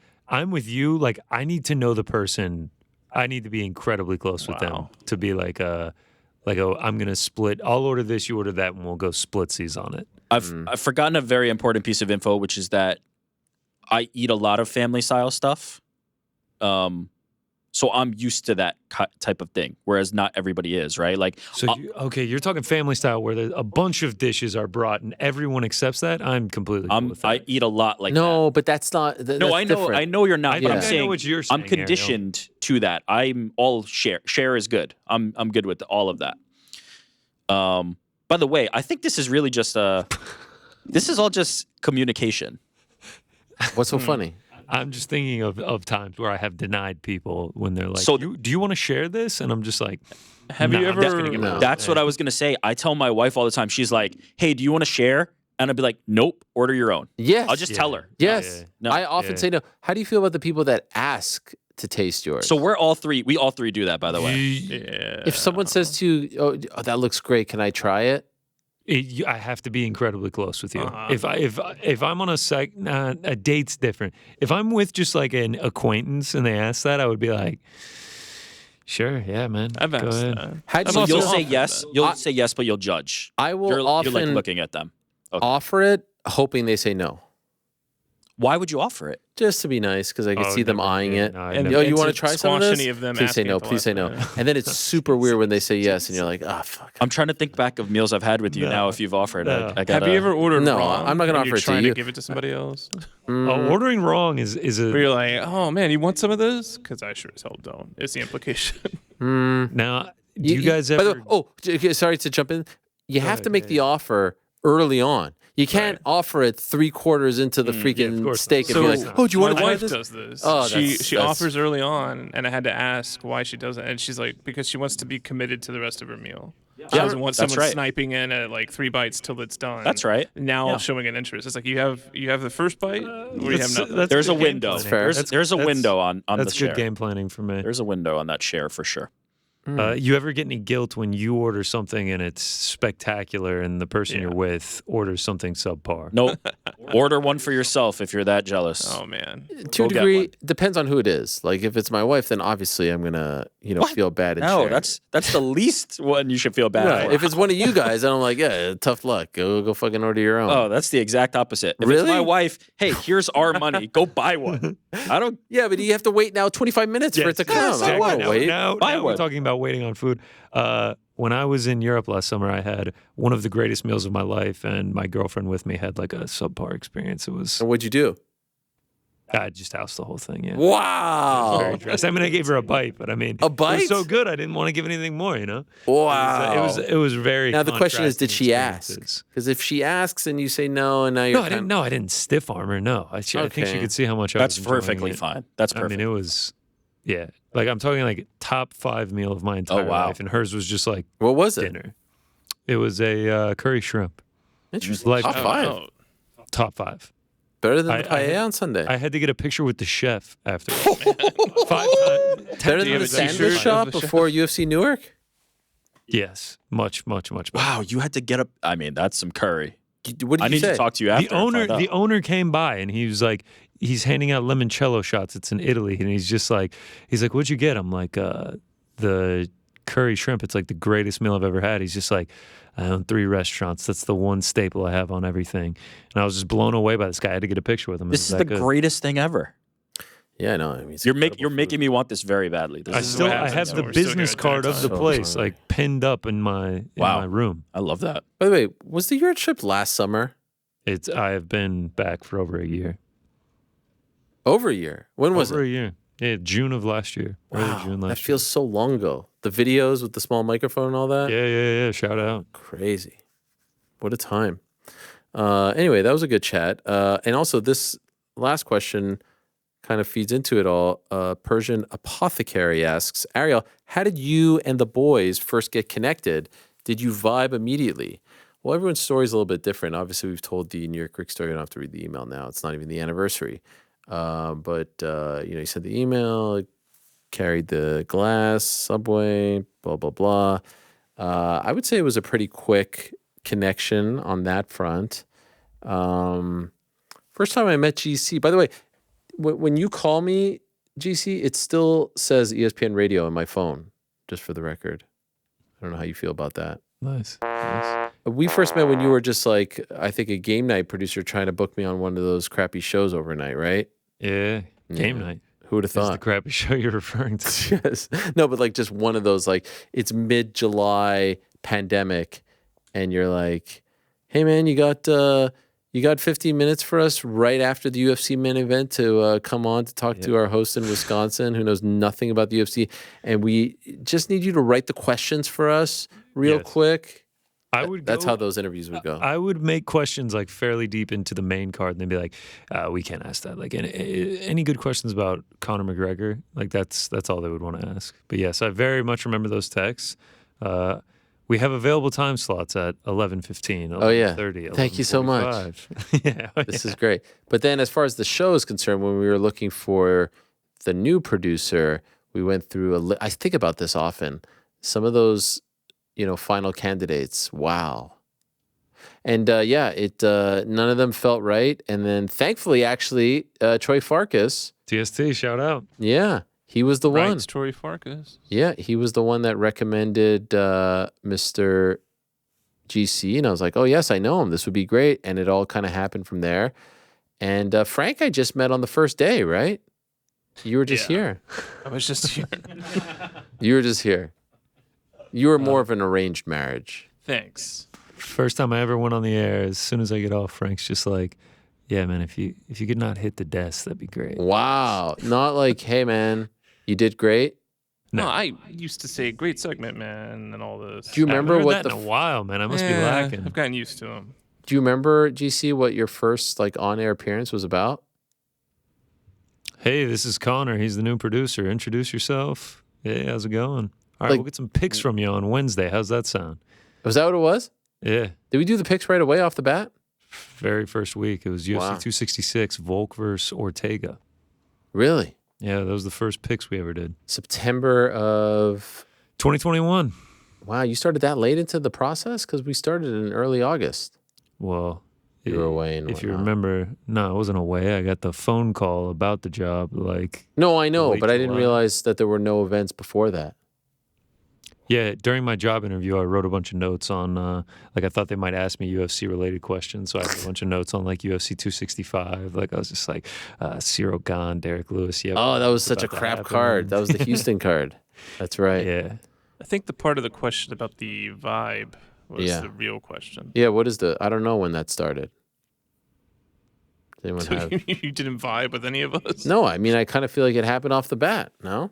with you. Like, I need to know the person. I need to be incredibly close with them Wow. to be like I'm gonna split. I'll order this, you order that, and we'll go splitsies on it. I've forgotten a very important piece of info, which is that I eat a lot of family style stuff. So I'm used to that type of thing, whereas not everybody is, right? Like, So you're talking family style where a bunch of dishes are brought and everyone accepts that. I'm completely cool with that. I eat a lot like that. No, but that's not. No, that's I know. different. I know you're not. I But think I'm I know saying what you're I'm saying, Ariel. conditioned to that. I'm all share. Share is good. I'm good with all of that. By the way, I think this is really just this is all just communication. What's so funny? I'm just thinking of times where I have denied people when they're like, So- do you want to share this? And I'm just like, Have nah, you I'm just ever? gonna get my No. own That's thing. what I was gonna say. I tell my wife all the time. She's like, "Hey, do you want to share?" And I'd be like, "Nope, order your own." Yes. I'll just tell her. Yes. Yeah. No. I often Yeah. say no. How do you feel about the people that ask to taste yours? So we all three do that. By the way, Yeah. if someone says to you, oh, that looks great, can I try it? I have to be incredibly close with you. Uh-huh. If I'm on a date's different. If I'm with just like an acquaintance and they ask that, I would be like, sure, yeah, man. I've go asked ahead. that. How do I'm you also you'll feel? say often yes. that. You'll say yes, but you'll judge. I will You're often like looking at them. offer it, hoping they say no. Why would you offer it? Just to be nice, because I can Oh, see them never eyeing did. it. No, I And never- Oh, and you want to to try some of squash this? any of them Please say asking no. at the Please say no. last And then it's super weird when they say yes, and you're like, oh fuck. I'm trying to think back of meals I've had with you now. If you've offered, No. I Have gotta, you ever ordered No, wrong? I'm not gonna and offer you're it to trying you. to give it to somebody else. ordering wrong is Where a you're like, oh man, you want some of this? Because I sure as hell don't. It's the implication. now. Do you guys by the ever? way, okay, sorry to jump in. You have ahead, to make yeah, the offer early on. You can't offer it 3/4 into the of freaking course steak not. and be So- like, "Oh, do you want My to try wife this?" does this. Oh, she that's- offers early on, and I had to ask why she does it, and she's like, because she wants to be committed to the rest of her meal. She doesn't want that's someone right. sniping in at like 3 bites till it's done. That's right. Now Yeah. showing an interest. It's like you have the first bite, or you have nothing. There's a good game window. planning. fair. There's a window on the That's share. good game planning for me. There's a window on that share for sure. You ever get any guilt when you order something and it's spectacular and the person you're with orders something subpar? Nope. Order one for yourself if you're that jealous. Oh man. To a Go get degree, one. depends on who it is. Like if it's my wife, then obviously I'm gonna, feel bad. And No, share. that's the least one you should feel bad Right. for. If it's one of you guys, then I'm like, yeah, tough luck. Go fucking order your own. Oh, that's the exact opposite. If Really? it's my wife, hey, here's our money. Go buy one. I don't. Yeah, but you have to wait now 25 minutes for it to come. I don't want to wait. Now Buy we're one. talking about waiting on food. When I was in Europe last summer, I had one of the greatest meals of my life, and my girlfriend with me had like a subpar experience. It was And what'd you do? I just housed the whole thing. Yeah. Wow. Very dressed. I mean, I gave her a bite, but I mean, A It bite? was so good, I didn't want to give anything more. You know. Wow. It was very. Now the question is, did contrasting she ask? experiences. Because if she asks and you say no, and now you're No, I didn't. No, I didn't stiff arm her. No, I think she Okay. could see how much I That's was enjoying perfectly it. fine. That's I perfect. mean, it was, yeah. Like I'm talking like top 5 meal of my entire wow. life, and hers was just like What was it? dinner. It was a curry shrimp. Interesting. Like- Top Oh, five. Oh, Top 5. Better than I- the paella on Sunday. I had to get a picture with the chef after. 5 times. Better you than have the a sandwich t-shirt shop of the chef? before UFC Newark? Yes, much better. Wow, you had to get up. I mean, that's some curry. What did I you need say? to talk to you after. The and find out. owner came by and he was like, he's handing out limoncello shots. It's in Italy, and he's like, what'd you get? I'm like, the curry shrimp. It's like the greatest meal I've ever had. He's just like, I own 3 restaurants. That's the one staple I have on everything. And I was just blown away by this guy. I had to get a picture with him. It This was is that the good. greatest thing ever. Yeah, no, I mean, You're making me want this very badly. I have the We're still business here at card dinner of the time. place So hungry. like pinned up in my room. I love that. By the way, was the Euro trip last summer? I have been back for over a year. Over a year. When was Over it? a year. Yeah, June of last year. Early Wow, June that last feels so long ago. The videos with the small microphone and all that. year. Yeah. Shout out. Crazy. What a time. Anyway, that was a good chat. And also, this last question kind of feeds into it all. Persian Apothecary asks, Ariel, how did you and the boys first get connected? Did you vibe immediately? Well, everyone's story is a little bit different. Obviously, we've told the New York Greek story. You don't have to read the email now. It's not even the anniversary. But he sent the email, carried the glass, subway, blah, blah, blah. I would say it was a pretty quick connection on that front. First time I met GC, by the way, when you call me GC, it still says ESPN Radio on my phone, just for the record. I don't know how you feel about that. Nice. We first met when you were just like, I think, a game night producer trying to book me on one of those crappy shows overnight, right? Yeah. Game night. Who would have This is the thought? crappy show you're referring to. Yes. No, but like just one of those, like it's mid-July pandemic and you're like, hey man, you got 15 minutes for us right after the UFC main event to come on to talk to our host in Wisconsin who knows nothing about the UFC. And we just need you to write the questions for us real quick. That's how those interviews would go. I would make questions like fairly deep into the main card, and they'd be like, "We can't ask that." Like, any good questions about Conor McGregor? Like, that's all they would want to ask. But yes, I very much remember those texts. We have available time slots at 11:15, 11:30. Thank you so much. This is great. But then, as far as the show is concerned, when we were looking for the new producer, we went through I think about this often. Some of those, final candidates. Wow. And none of them felt right. And then thankfully, actually, Troy Farkas. TST, shout out. Yeah, he was the one. Right, Troy Farkas. Yeah, he was the one that recommended Mr. GC. And I was like, oh, yes, I know him. This would be great. And it all kind of happened from there. And Frank, I just met on the first day, right? You were just here. I was just here. You were just here. You were more of an arranged marriage. Thanks. First time I ever went on the air, as soon as I get off, Frank's just like, yeah, man, if you could not hit the desk, that'd be great. Wow. Not like, hey, man, you did great. No, I used to say great segment, man, and all this. Do you remember what that in a while, man? I must be lacking. I've gotten used to him. Do you remember, GC, what your first on-air appearance was about? Hey, this is Connor. He's the new producer. Introduce yourself. Hey, how's it going? All right, we'll get some picks from you on Wednesday. How's that sound? Was that what it was? Yeah. Did we do the picks right away off the bat? Very first week. It was UFC 266, Volk versus Ortega. Really? Yeah, that was the first picks we ever did. September of 2021. Wow, you started that late into the process? Because we started in early August. Well, you were away and if you remember, no, I wasn't away. I got the phone call about the job. No, I know, but I didn't July. realize that there were no events before that. Yeah, during my job interview, I wrote a bunch of notes on, I thought they might ask me UFC-related questions, so I had a bunch of notes on, UFC 265. I was just like, Cyril Gane, Derek Lewis. Yeah. Oh, that was such a crap card. That was the Houston card. That's right. Yeah. I think the part of the question about the vibe was the real question. Yeah, what is I don't know when that started. Does anyone So have... you didn't vibe with any of us? No, I mean, I kind of feel like it happened off the bat, no?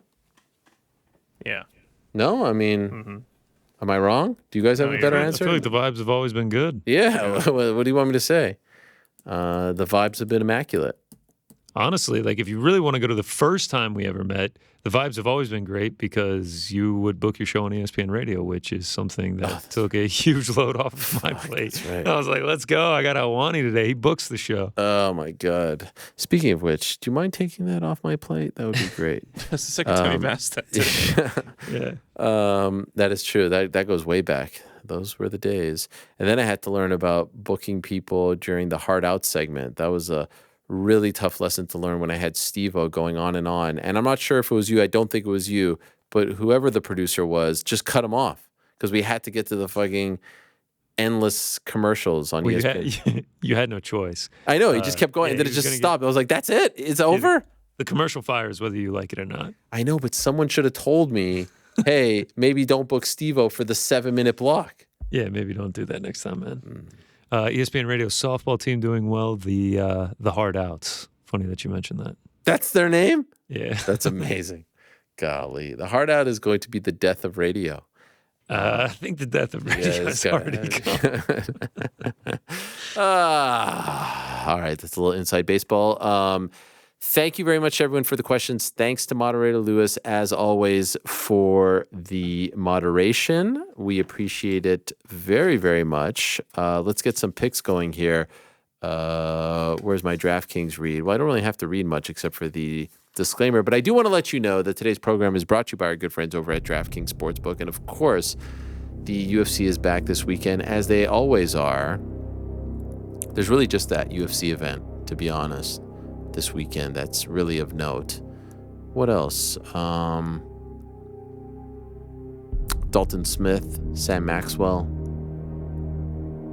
Yeah. No, I mean, am I wrong? Do you guys have a better answer? I feel like the vibes have always been good. Yeah. What do you want me to say? The vibes have been immaculate. Honestly, if you really want to go to the first time we ever met, the vibes have always been great because you would book your show on ESPN Radio, which is something that took a huge load off of my plate. That's right. I was like, let's go. I got Helwani today. He books the show. Oh, my God. Speaking of which, do you mind taking that off my plate? That would be great. That's the second time you've asked that today. Yeah. That is true. That goes way back. Those were the days. And then I had to learn about booking people during the Hard Out segment. That was a really tough lesson to learn when I had Steve-O going on. And I'm not sure if it was you. I don't think it was you. But whoever the producer was, just cut him off because we had to get to the fucking endless commercials on ESPN. You had no choice. I know. He just kept going. And then it just stopped. I was like, that's it? It's over? The commercial fires, whether you like it or not. I know, but someone should have told me, hey, maybe don't book Steve-O for the 7-minute block. Yeah, maybe don't do that next time, man. ESPN Radio softball team doing well. The Hard Outs. Funny that you mentioned that. That's their name? Yeah. That's amazing. Golly. The Hard Out is going to be the death of radio. I think the death of radio has already come. All right, that's a little inside baseball. Thank you very much, everyone, for the questions. Thanks to moderator Lewis, as always, for the moderation. We appreciate it very, very much. Let's get some picks going here. Where's my DraftKings read? Well, I don't really have to read much except for the disclaimer, but I do want to let you know that today's program is brought to you by our good friends over at DraftKings Sportsbook. And of course, the UFC is back this weekend, as they always are. There's really just that UFC event, to be honest, this weekend that's really of note. What else? Dalton Smith, Sam Maxwell.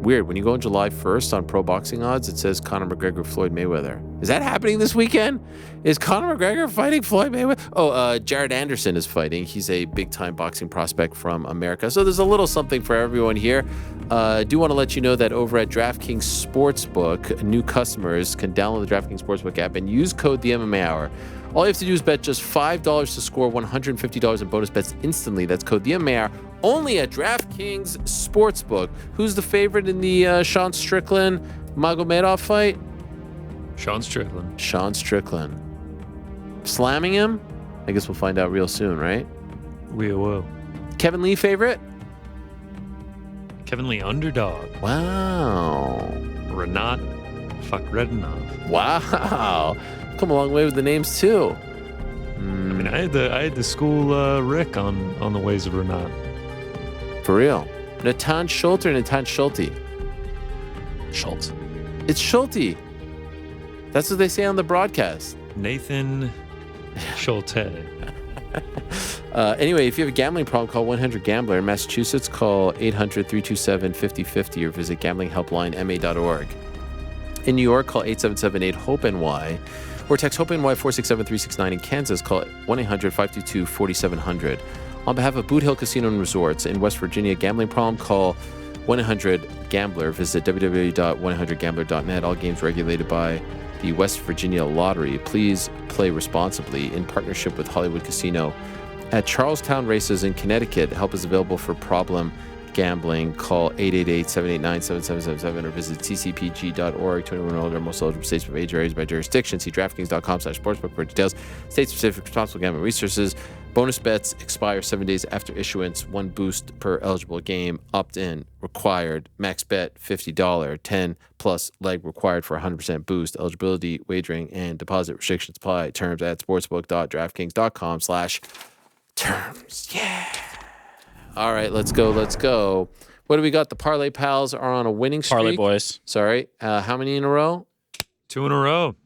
Weird. When you go on July 1st on Pro Boxing Odds, it says Conor McGregor, Floyd Mayweather. Is that happening this weekend? Is Conor McGregor fighting Floyd Mayweather? Oh, Jared Anderson is fighting. He's a big-time boxing prospect from America. So there's a little something for everyone here. I do want to let you know that over at DraftKings Sportsbook, new customers can download the DraftKings Sportsbook app and use code the MMA Hour. All you have to do is bet just $5 to score $150 in bonus bets instantly. That's code the MMA Hour. Only at DraftKings Sportsbook. Who's the favorite in the Sean Strickland Magomedov fight? Sean Strickland. Sean Strickland. Slamming him? I guess we'll find out real soon, right? We will. Kevin Lee favorite? Kevin Lee underdog. Wow. Renat Fakhretdinov. Wow. Come a long way with the names too. I mean, I had to school Rick on the ways of Renat. For real. Natan Schulte or Natan Schulte? Schulte. It's Schulte. That's what they say on the broadcast. Nathan Schulte. Anyway, if you have a gambling problem, call 1-800-GAMBLER. In Massachusetts, call 800-327-5050 or visit gamblinghelplinema.org. In New York, call 877-8-HOPE-NY or text HOPE-NY 467-369. In Kansas, call 1-800-522-4700. On behalf of Boot Hill Casino and Resorts in West Virginia, gambling problem, call 1-800-GAMBLER. Visit www.100gambler.net. All games regulated by the West Virginia Lottery. Please play responsibly in partnership with Hollywood Casino. At Charlestown Races in Connecticut, help is available for problem gambling. Call 888-789-7777 or visit ccpg.org. 21 or older, most eligible states from age varies by jurisdiction. See DraftKings.com/sportsbook for details. State-specific responsible gambling resources. Bonus bets expire 7 days after issuance. 1 boost per eligible game. Opt-in required. Max bet $50. 10+ leg required for 100% boost. Eligibility, wagering, and deposit restrictions apply. Terms at sportsbook.draftkings.com/terms. Yeah. All right, let's go. What do we got? The Parlay Pals are on a winning streak. Parlay boys. Sorry. How many in a row? 2 in a row.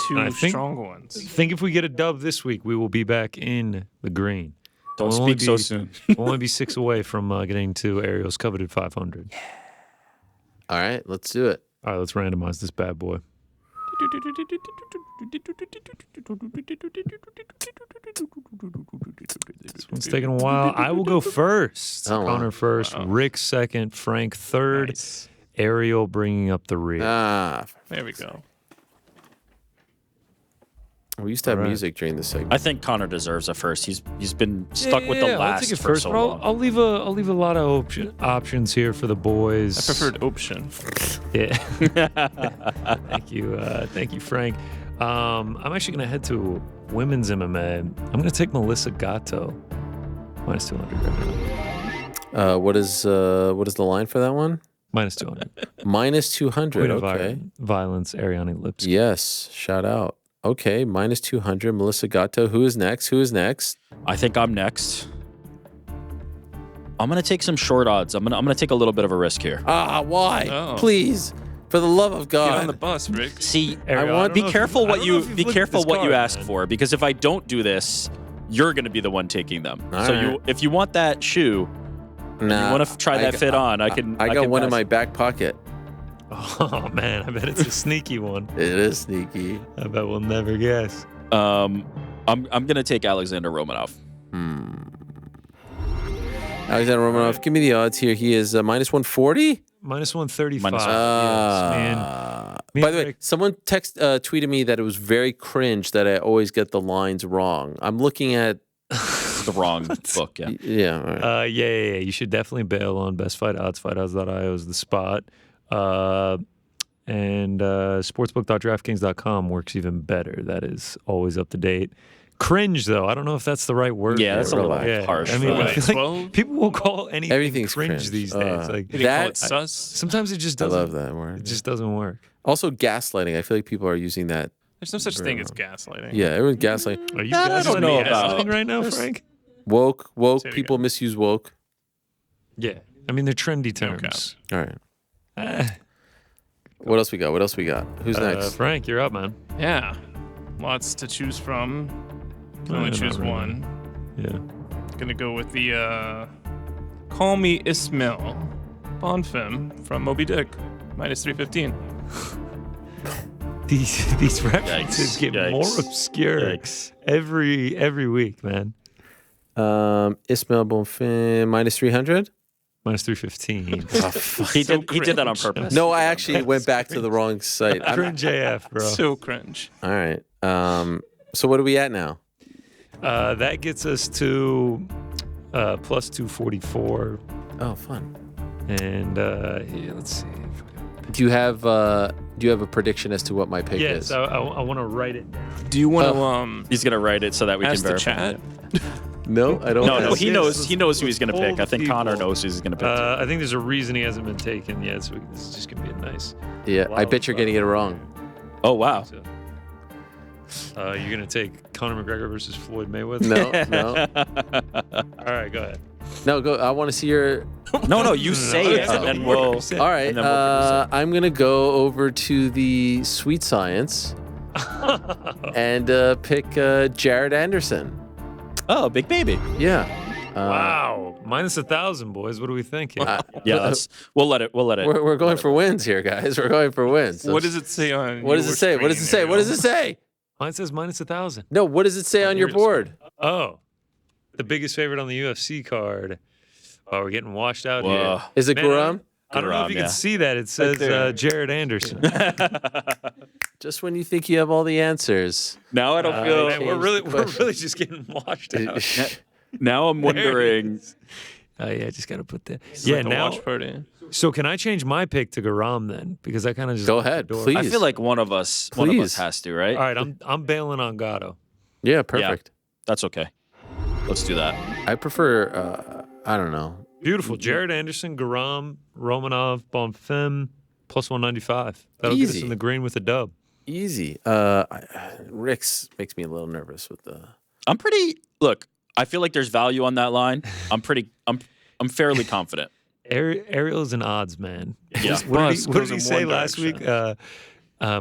Two strong ones. I think if we get a dub this week, we will be back in the green. Don't speak so soon. We'll only be 6 away from getting to Ariel's coveted 500. Yeah. All right, let's do it. All right, let's randomize this bad boy. This one's taking a while. I will go first. Oh, wow. Connor first. Wow. Rick second. Frank third. Nice. Ariel bringing up the rear. There we go. We used to have music during this segment. I think Connor deserves a first. He's been stuck with the I'll last take it for first, so but long. I'll leave a lot of options here for the boys. I preferred option. Yeah. Thank you, Frank. I'm actually gonna head to women's MMA. I'm gonna take Melissa Gatto minus 200. What is the line for that one? Minus 200. Minus 200. Queen of Okay. Violence, Ariane Lipsky. Yes. Shout out. Okay. Minus 200. Melissa Gatto. Who is next? I think I'm next. I'm gonna take some short odds. I'm gonna take a little bit of a risk here. Why? Oh. Please, for the love of God. Get on the bus, Rick. See, Ariel, I don't be know if careful you've- I what don't know you if you've be looked at careful this what you card, ask man. for, because if I don't do this, you're gonna be the one taking them. All so right. if you want that shoe, Nah, you want to try that fit on, I can. I got can one in pass. my back pocket. Oh man, I bet it's a sneaky one. It is sneaky. I bet we'll never guess. I'm gonna take Alexander Romanov. Alexander Romanov, give me the odds here. He is minus 140. Minus 135. Minus- By the way, someone tweeted me that it was very cringe that I always get the lines wrong. I'm looking at The wrong book. Yeah. yeah. All right. Yeah. You should definitely bail on Best Fight Odds. FightOdds.io is the spot. And sportsbook.draftkings.com works even better. That is always up to date. Cringe, though. I don't know if that's the right word. Yeah, that's a little harsh. I mean, for I that. feel like people will call anything Everything's cringe these days. Like Did he call it sus? sometimes it just I doesn't. love that word. It just doesn't work. Also, gaslighting. I feel like people are using that. There's no such thing as gaslighting. Yeah, everyone's gaslighting. Are you I guys don't know gaslighting about- right now, Frank? Woke. Say it People again. misuse woke. Yeah. I mean, they're trendy No terms. All right. Eh, What else we got? Who's next? Frank, you're up, man. Yeah. Lots to choose from. Can only Not choose really. one. Yeah. Gonna go with the Call Me Ismail Bonfim from Moby Dick. Minus 315. These references get Yikes. more obscure Yikes. every week, man. Ismail Bonfim minus 300. Minus 315. He did that on purpose. No, I actually went back to the wrong site. Cringe AF, bro. So cringe. All right. So what are we at now? That gets us to plus 244. Oh, fun. And yeah, let's see. Do you have a prediction as to what my pick Yes, is? I want to write it down. Do you want to He's gonna write it so that we ask can the verify. chat? No, I don't. No, have- he knows. He knows who he's gonna pick. I think People. Connor knows who he's gonna pick. too. I think there's a reason he hasn't been taken yet, so this is just gonna be a nice. Yeah, I bet you're getting it wrong. Oh wow. You're gonna take Conor McGregor versus Floyd Mayweather. No. All right, go ahead. No, go. I want to see your. No, you say it, and then we'll. All right. And then we'll I'm gonna go over to the Sweet Science and pick Jared Anderson. Oh, big baby. Yeah. Wow, minus 1,000, boys. What are we thinking? Yeah, we'll let it. We're going for wins here, guys. We're going for wins. What does it say on What does your it say? What does it say? screen, What does it say? Mine says minus 1,000. No, what does it say on your board? Oh, the biggest favorite on the UFC card. Oh, we're getting washed out Whoa. here. Is it Man, Guram? I don't know if you Guram, can see that. It says there. Jared Anderson. Just when you think you have all the answers. Now I don't feel. Man, we're Change the question. really just getting washed out. Now I'm wondering. Oh yeah, just gotta put that. It's Yeah, like a now. watch party. So can I change my pick to Garam then? Because I kind of just Go locked the ahead, door. please. I feel like one of us Please. has to, right? All right, I'm bailing on Gatto. Yeah, perfect. That's okay. Let's do that. I prefer. I don't know. Beautiful. Jared Anderson, Garam, Romanov, Bonfim, plus 195. That'll get us Easy. in the green with a dub. Easy. Rick's makes me a little nervous with the. I'm pretty. Look, I feel like there's value on that line. I'm fairly confident. Ariel is an odds man. Yeah. What Bus did goes he in say one last week? direction.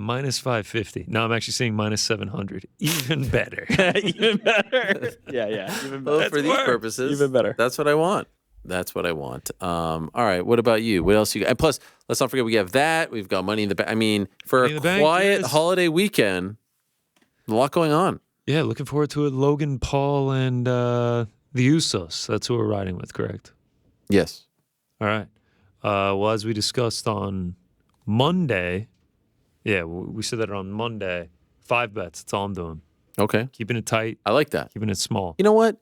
Minus 550. No, I'm actually seeing minus 700. Even better. Even better. Yeah. Even Well, better. for these purposes, Even better. That's what I want. That's what I want. All right. What about you? What else you got? And plus, let's not forget we have that. We've got Money in the Bank. I mean, for Money in a the Bank, quiet yes. holiday weekend, a lot going on. Yeah, looking forward to it. Logan Paul and the Usos. That's who we're riding with, correct? Yes. All right. Well, as we discussed on Monday, yeah, we said that on Monday. 5 bets. That's all I'm doing. Okay. Keeping it tight, I like that. keeping it small. You know what?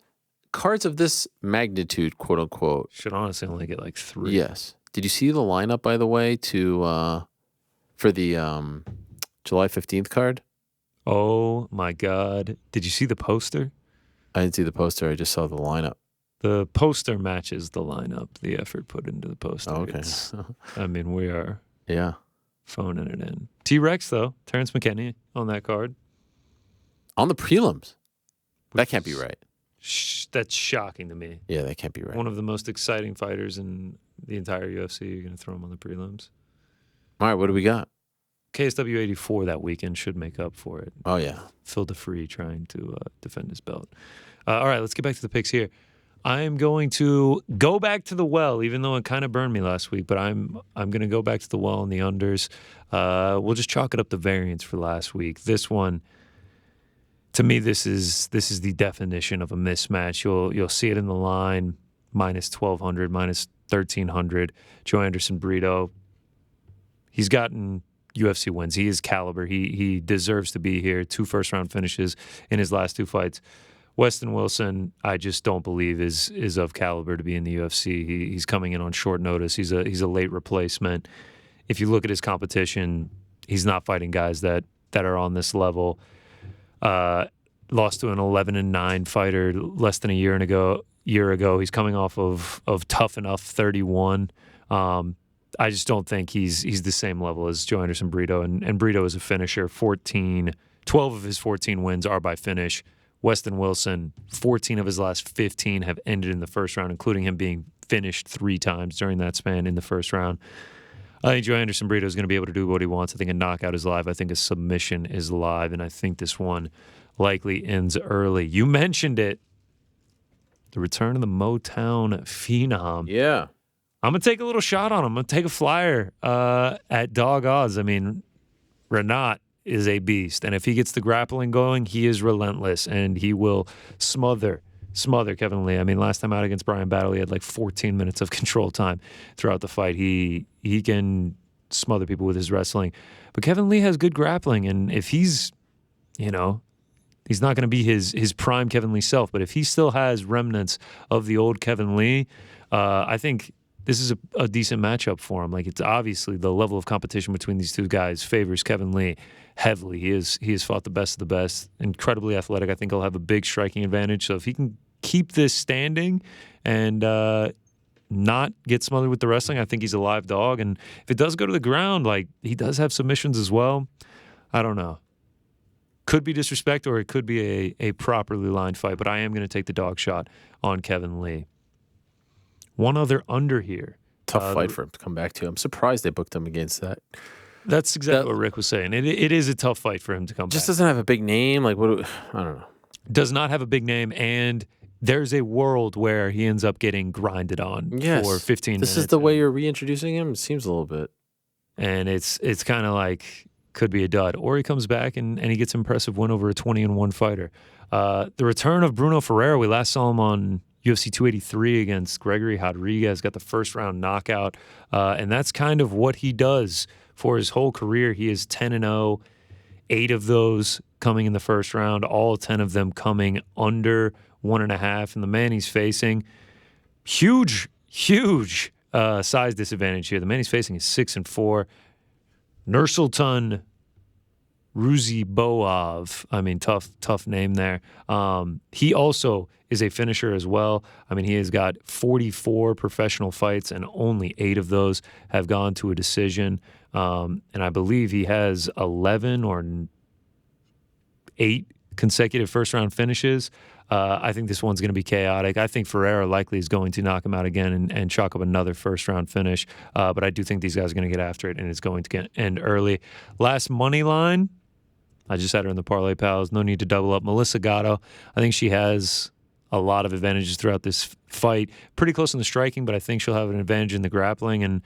Cards of this magnitude, quote unquote. Should honestly only get like 3. Yes. Did you see the lineup, by the way, for the July 15th card? Oh my God. Did you see the poster? I didn't see the poster. I just saw the lineup. The poster matches the lineup, the effort put into the poster. Oh, okay. It's- I mean, we are Yeah. phoning it in. T-Rex, though. Terrence McKinney on that card. On the prelims. That can't be right. That's shocking to me. Yeah, that can't be right. One of the most exciting fighters in the entire UFC. You're going to throw him on the prelims. All right, what do we got? KSW 84 that weekend should make up for it. Oh, yeah. Phil DeFree trying to defend his belt. All right, let's get back to the picks here. I am going to go back to the well, even though it kind of burned me last week, but I'm going to go back to the well in the unders. We'll just chalk it up to variance for last week. This one, To me, this is the definition of a mismatch. You'll see it in the line, minus 1,200, minus 1,300. Joe Anderson Brito, he's gotten UFC wins. He is caliber. He deserves to be here. 2 first-round finishes in his last 2 fights. Weston Wilson, I just don't believe is of caliber to be in the UFC. He's coming in on short notice. He's a late replacement. If you look at his competition, he's not fighting guys that are on this level. Lost to an 11-9 fighter less than a year ago. He's coming off of Tough Enough 31. I just don't think he's the same level as Joe Anderson Brito. And Brito is a finisher. 12 of his 14 wins are by finish. Weston Wilson, 14 of his last 15 have ended in the first round, including him being finished 3 times during that span in the first round. I think Joe Anderson Brito is going to be able to do what he wants. I think a knockout is live. I think a submission is live. And I think this one likely ends early. You mentioned it. The return of the Motown Phenom. Yeah. I'm going to take a little shot on him. I'm going to take a flyer at dog odds. I mean, Renat is a beast. And if he gets the grappling going, he is relentless. And he will smother Kevin Lee. I mean, last time out against Brian Battle, he had like 14 minutes of control time throughout the fight. He can smother people with his wrestling. But Kevin Lee has good grappling. And if he's, he's not going to be his prime Kevin Lee self, but if he still has remnants of the old Kevin Lee, I think this is a decent matchup for him. Like, it's obviously the level of competition between these two guys favors Kevin Lee heavily. He has fought the best of the best, incredibly athletic. I think he'll have a big striking advantage. So if he can keep this standing and not get smothered with the wrestling, I think he's a live dog. And if it does go to the ground, like, he does have submissions as well. I don't know. Could be disrespect or it could be a properly lined fight, but I am going to take the dog shot on Kevin Lee. One other under here. Tough fight for him to come back to. I'm surprised they booked him against that. That's exactly what Rick was saying. It is a tough fight for him to come back. Just doesn't have a big name. Like, I don't know. Does not have a big name, and there's a world where he ends up getting grinded on for 15 minutes. This is the way you're reintroducing him? It seems a little bit. And it's kind of like, could be a dud. Or he comes back and he gets an impressive win over a 20-1 fighter. The return of Bruno Ferreira, we last saw him on UFC 283 against Gregory Rodriguez, got the first-round knockout. And that's kind of what he does for his whole career. He is 10-0, 8 of those coming in the first round, all 10 of them coming under 1.5. And the man he's facing, huge size disadvantage here. The man he's facing is 6-4. Nursultan Ruziboev. I mean, tough name there. He also is a finisher as well. I mean, he has got 44 professional fights, and only 8 of those have gone to a decision. And I believe he has 11 or 8 consecutive first-round finishes. I think this one's going to be chaotic. I think Ferreira likely is going to knock him out again and chalk up another first-round finish. But I do think these guys are going to get after it, and it's going to end early. Last money line, I just had her in the Parlay Pals. No need to double up. Melissa Gatto, I think she has a lot of advantages throughout this fight. Pretty close in the striking, but I think she'll have an advantage in the grappling. And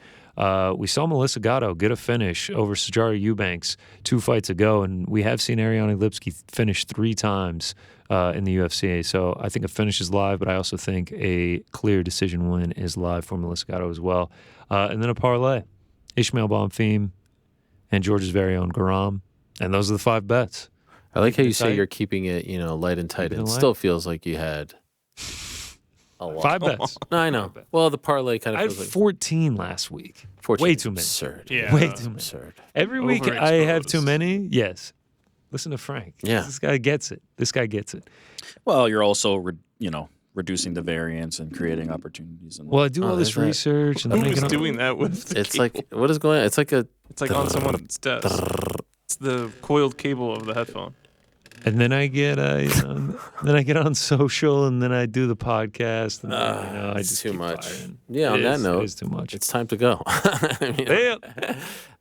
we saw Melissa Gatto get a finish over Sijara Eubanks 2 fights ago, and we have seen Ariane Lipski finish 3 times in the UFC. So I think a finish is live, but I also think a clear decision win is live for Melissa Gatto as well. And then a parlay, Ishmael Bonfim and Georgia's very own Garam. And those are the 5 bets. I like how you say you're keeping it, light and tight. It still feels like you had a lot. 5 bets. No, I know. Well, the parlay kind of I had feels like 14 last week. 14. Way too many. Absurd. Yeah. Way too many. Absurd. Every week I have too many. Yes. Listen to Frank. Yeah. This guy gets it. Well, you're also, reducing the variance and creating opportunities. And Well, I do all this research. And Who then I was get on- doing that with the It's cable? like, what is going on? It's like on someone's desk. It's the coiled cable of the headphone. And then I get then I get on social, and then I do the podcast. And then, I it's just too keep much. firing. Yeah, on that note, it is too much. it's time to go. Yeah.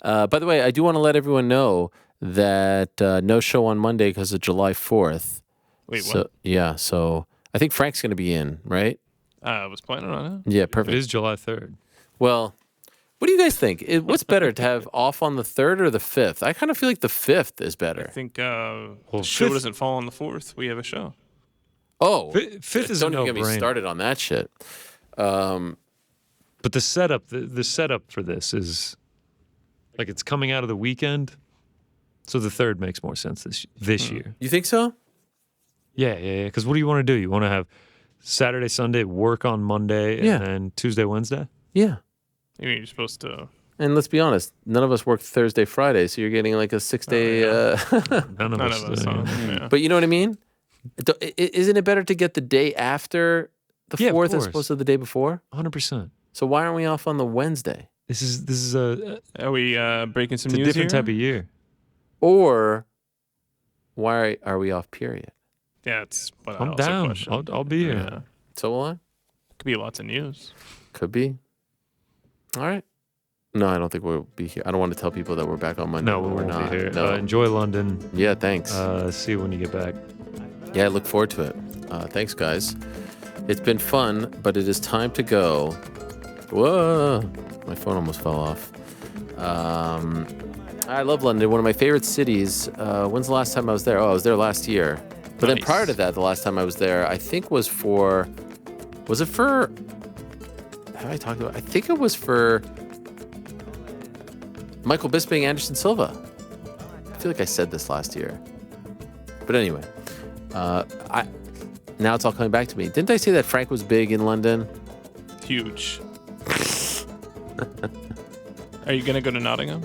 By the way, I do want to let everyone know that no show on Monday because of July 4th. Wait, So, what? yeah, so I think Frank's going to be in, right? I was planning on it. Yeah, It perfect. is July 3rd. Well, What do you guys think? What's better, to have off on the 3rd or the 5th? I kind of feel like the 5th is better. I think the show doesn't fall on the 4th. We have a show. Oh, 5th is don't a even get me no-brainer. started on that shit. But the setup, the setup for this is like it's coming out of the weekend, so the 3rd makes more sense this year. You think so? Yeah. Because what do you want to do? You want to have Saturday, Sunday, work on Monday, Yeah. and then Tuesday, Wednesday? Yeah. I mean, you're supposed to. And let's be honest, none of us work Thursday, Friday, so you're getting like a 6-day. None of us. Yeah. But you know what I mean? Isn't it better to get the day after the Yeah, of 4th as course. opposed to the day before? 100%. So why aren't we off on the Wednesday? This is a Are we breaking some it's a news different here? type of year. Or why are we off, period? Yeah, it's. But I'm down. I'll be here. Yeah. So will I? Could be lots of news. Could be. All right. No, I don't think we'll be here. I don't want to tell people that we're back on Monday. No, we but we're won't not. be here. No. Enjoy London. Yeah, thanks. See you when you get back. Yeah, I look forward to it. Thanks, guys. It's been fun, but it is time to go. Whoa. My phone almost fell off. I love London. One of my favorite cities. When's the last time I was there? Oh, I was there last year. But then prior to that, the last time I was there, I think was for... Was it for... Have I talked about... I think it was for... Michael Bisping, Anderson Silva. I feel like I said this last year. But anyway, now it's all coming back to me. Didn't I say that Frank was big in London? Huge. Are you gonna go to Nottingham?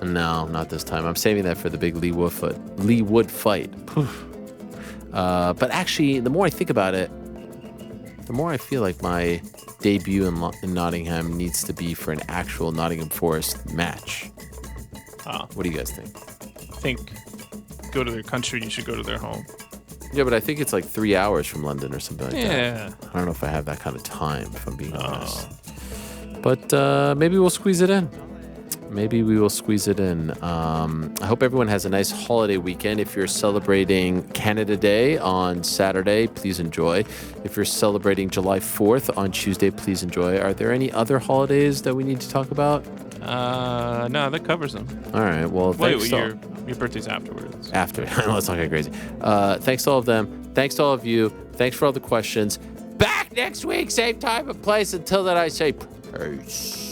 No, not this time. I'm saving that for the big Lee Wood fight. But actually, the more I think about it, the more I feel like my debut in Nottingham needs to be for an actual Nottingham Forest match. What do you guys think? I think go to their country. You should go to their home. Yeah, but I think it's like 3 hours from London or something like that. Yeah. I don't know if I have that kind of time, if I'm being honest. But maybe we'll squeeze it in. Maybe we will squeeze it in. I hope everyone has a nice holiday weekend. If you're celebrating Canada Day on Saturday, please enjoy. If you're celebrating July 4th on Tuesday, please enjoy. Are there any other holidays that we need to talk about? No, that covers them. All right. Well, Wait, thanks. your birthday's afterwards. After. Let's not get crazy. Thanks to all of them. Thanks to all of you. Thanks for all the questions. Back next week, same time and place. Until then, I say peace.